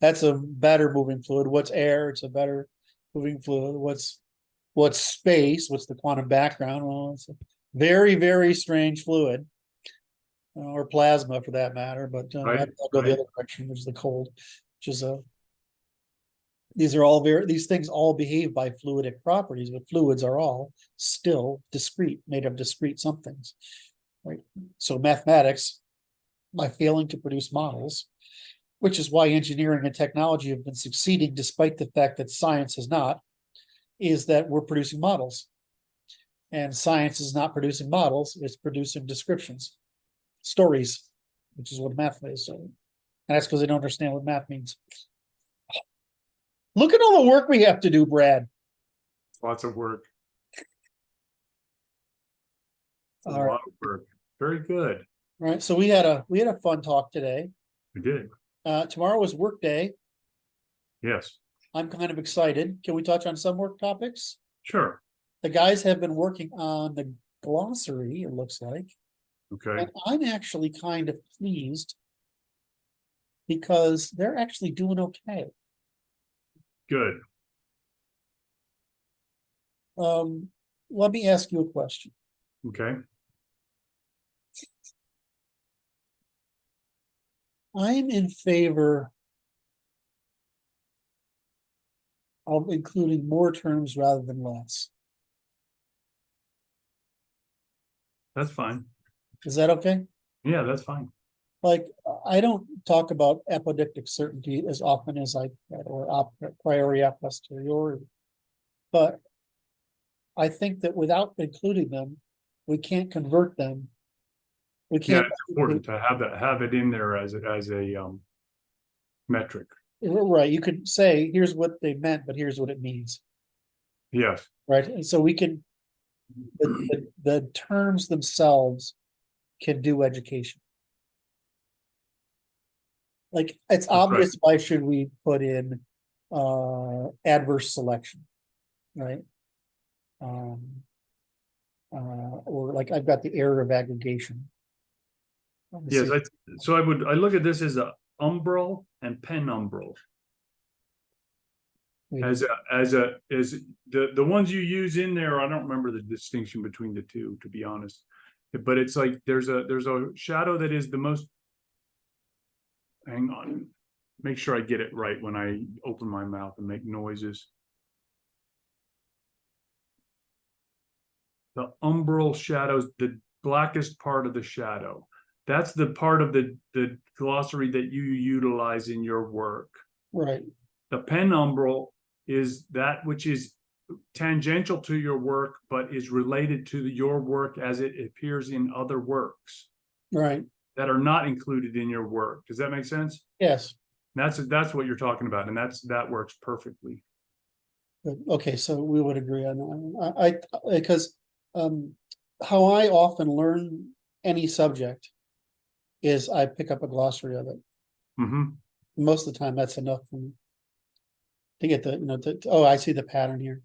That's a better moving fluid. What's air? It's a better moving fluid. What's space? What's the quantum background? Well, it's a very, very strange fluid, or plasma for that matter. But I'll go the other direction, which is the cold, which is these things all behave by fluidic properties, but fluids are all still discrete, made of discrete somethings, right? So mathematics, by failing to produce models, which is why engineering and technology have been succeeding despite the fact that science has not, is that we're producing models. And science is not producing models, it's producing descriptions, stories, which is what math is. And that's because they don't understand what math means. Look at all the work we have to do, Brad. Lots of work. A All right. lot of work. Very good. All right. So we had a fun talk today. We did. Tomorrow is work day. Yes. I'm kind of excited. Can we touch on some work topics? Sure. The guys have been working on the glossary, it looks like. Okay. And I'm actually kind of pleased because they're actually doing okay. Good. Let me ask you a question. Okay. I'm in favor of including more terms rather than less. That's fine. Is that okay? Yeah, that's fine. Like, I don't talk about apodictic certainty as often as I, or a priori a posteriori, but I think that without including them, we can't convert them. We Yeah, can't. it's important to have it in there as a metric. Right. You could say, here's what they meant, but here's what it means. Yes. Right. And so we can, the terms themselves can do education. Like, it's That's obvious, right. why should we put in adverse selection, right? Or like I've got the error of aggregation. Yes. I look at this as umbral and penumbral. We As do. the ones you use in there, I don't remember the distinction between the two, to be honest. But it's like there's a shadow that is the most. Hang on, make sure I get it right when I open my mouth and make noises. The umbral shadows, the blackest part of the shadow. That's the part of the glossary that you utilize in your work. Right. The penumbral is that which is tangential to your work, but is related to your work as it appears in other works. Right. That are not included in your work. Does that make sense? Yes. That's what you're talking about, and that works perfectly. Good. Okay, so we would agree on that. I because how I often learn any subject is I pick up a glossary of it. Mm-hmm. Most of the time, that's enough for me to get the oh, I see the pattern here.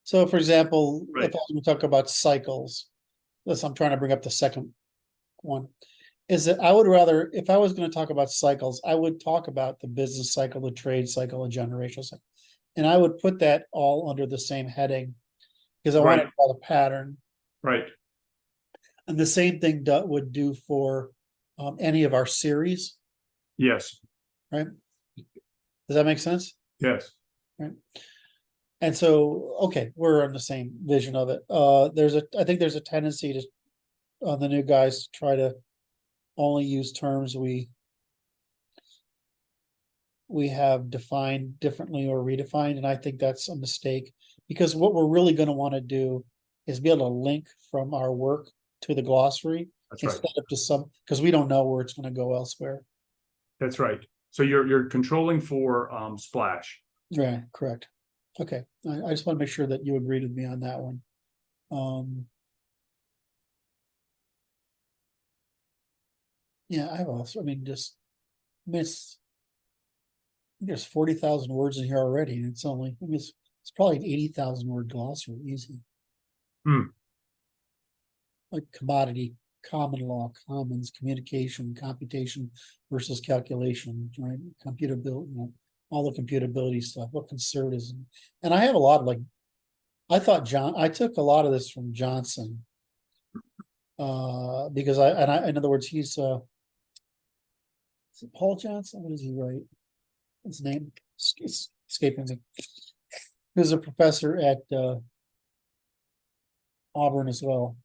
So, for example, Right. if I was going to talk about cycles, I'm trying to bring up the second one. Is that I would rather, if I was going to talk about cycles, I would talk about the business cycle, the trade cycle, the generational cycle. And I would put that all under the same heading because I want to draw the pattern. Right. And the same thing would do for any of our series. Yes. Right. Does that make sense? Yes. Right. And so, okay, we're on the same vision of it. I think there's a tendency to, on the new guys, to try to only use terms we have defined differently or redefined, and I think that's a mistake because what we're really going to want to do is be able to link from our work to the glossary. That's instead right. of to some, because we don't know where it's going to go elsewhere. That's right. So you're controlling for splash. Yeah, correct. Okay, I just want to make sure that you agreed with me on that one. Yeah, I've also, I mean, just miss. There's 40,000 words in here already, and it's only, I mean, it's probably an 80,000 word glossary, easy. Hmm. Like commodity, common law, commons, communication, computation versus calculation, right? Computability, all the computability stuff, what conservatism. And I have a lot of I took a lot of this from Johnson. Because in other words, he's is it Paul Johnson? What does he write? His name escaping me. He was a professor at Auburn as well.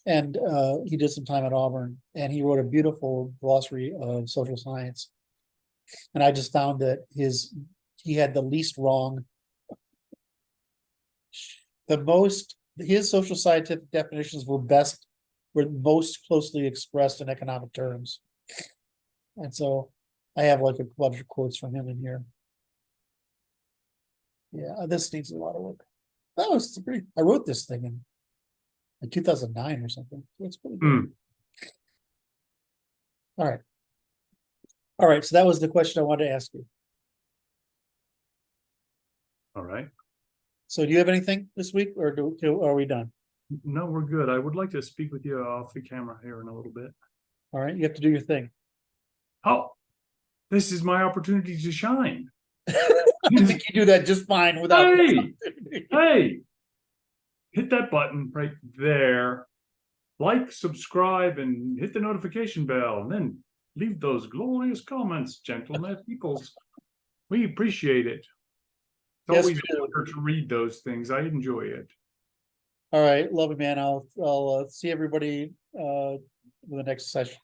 And he did some time at Auburn, and he wrote a beautiful glossary of social science. And I just found that he had the least wrong, his social scientific definitions were most closely expressed in economic terms. And so I have like a bunch of quotes from him in here. Yeah, this needs a lot of work. That was pretty. I wrote this thing in 2009 or something. It's pretty good. All right. All right. So that was the question I wanted to ask you. All right. So do you have anything this week, or are we done? No, we're good. I would like to speak with you off the camera here in a little bit. All right. You have to do your thing. Oh, this is my opportunity to shine. I think you do that just fine without. Hey, hit that button right there. Like, subscribe, and hit the notification bell, and then leave those glorious comments, gentlemen, peoples. We appreciate it. It's Yes, always an honor to read those things. I enjoy it. All right, love it, man. I'll see everybody in the next session.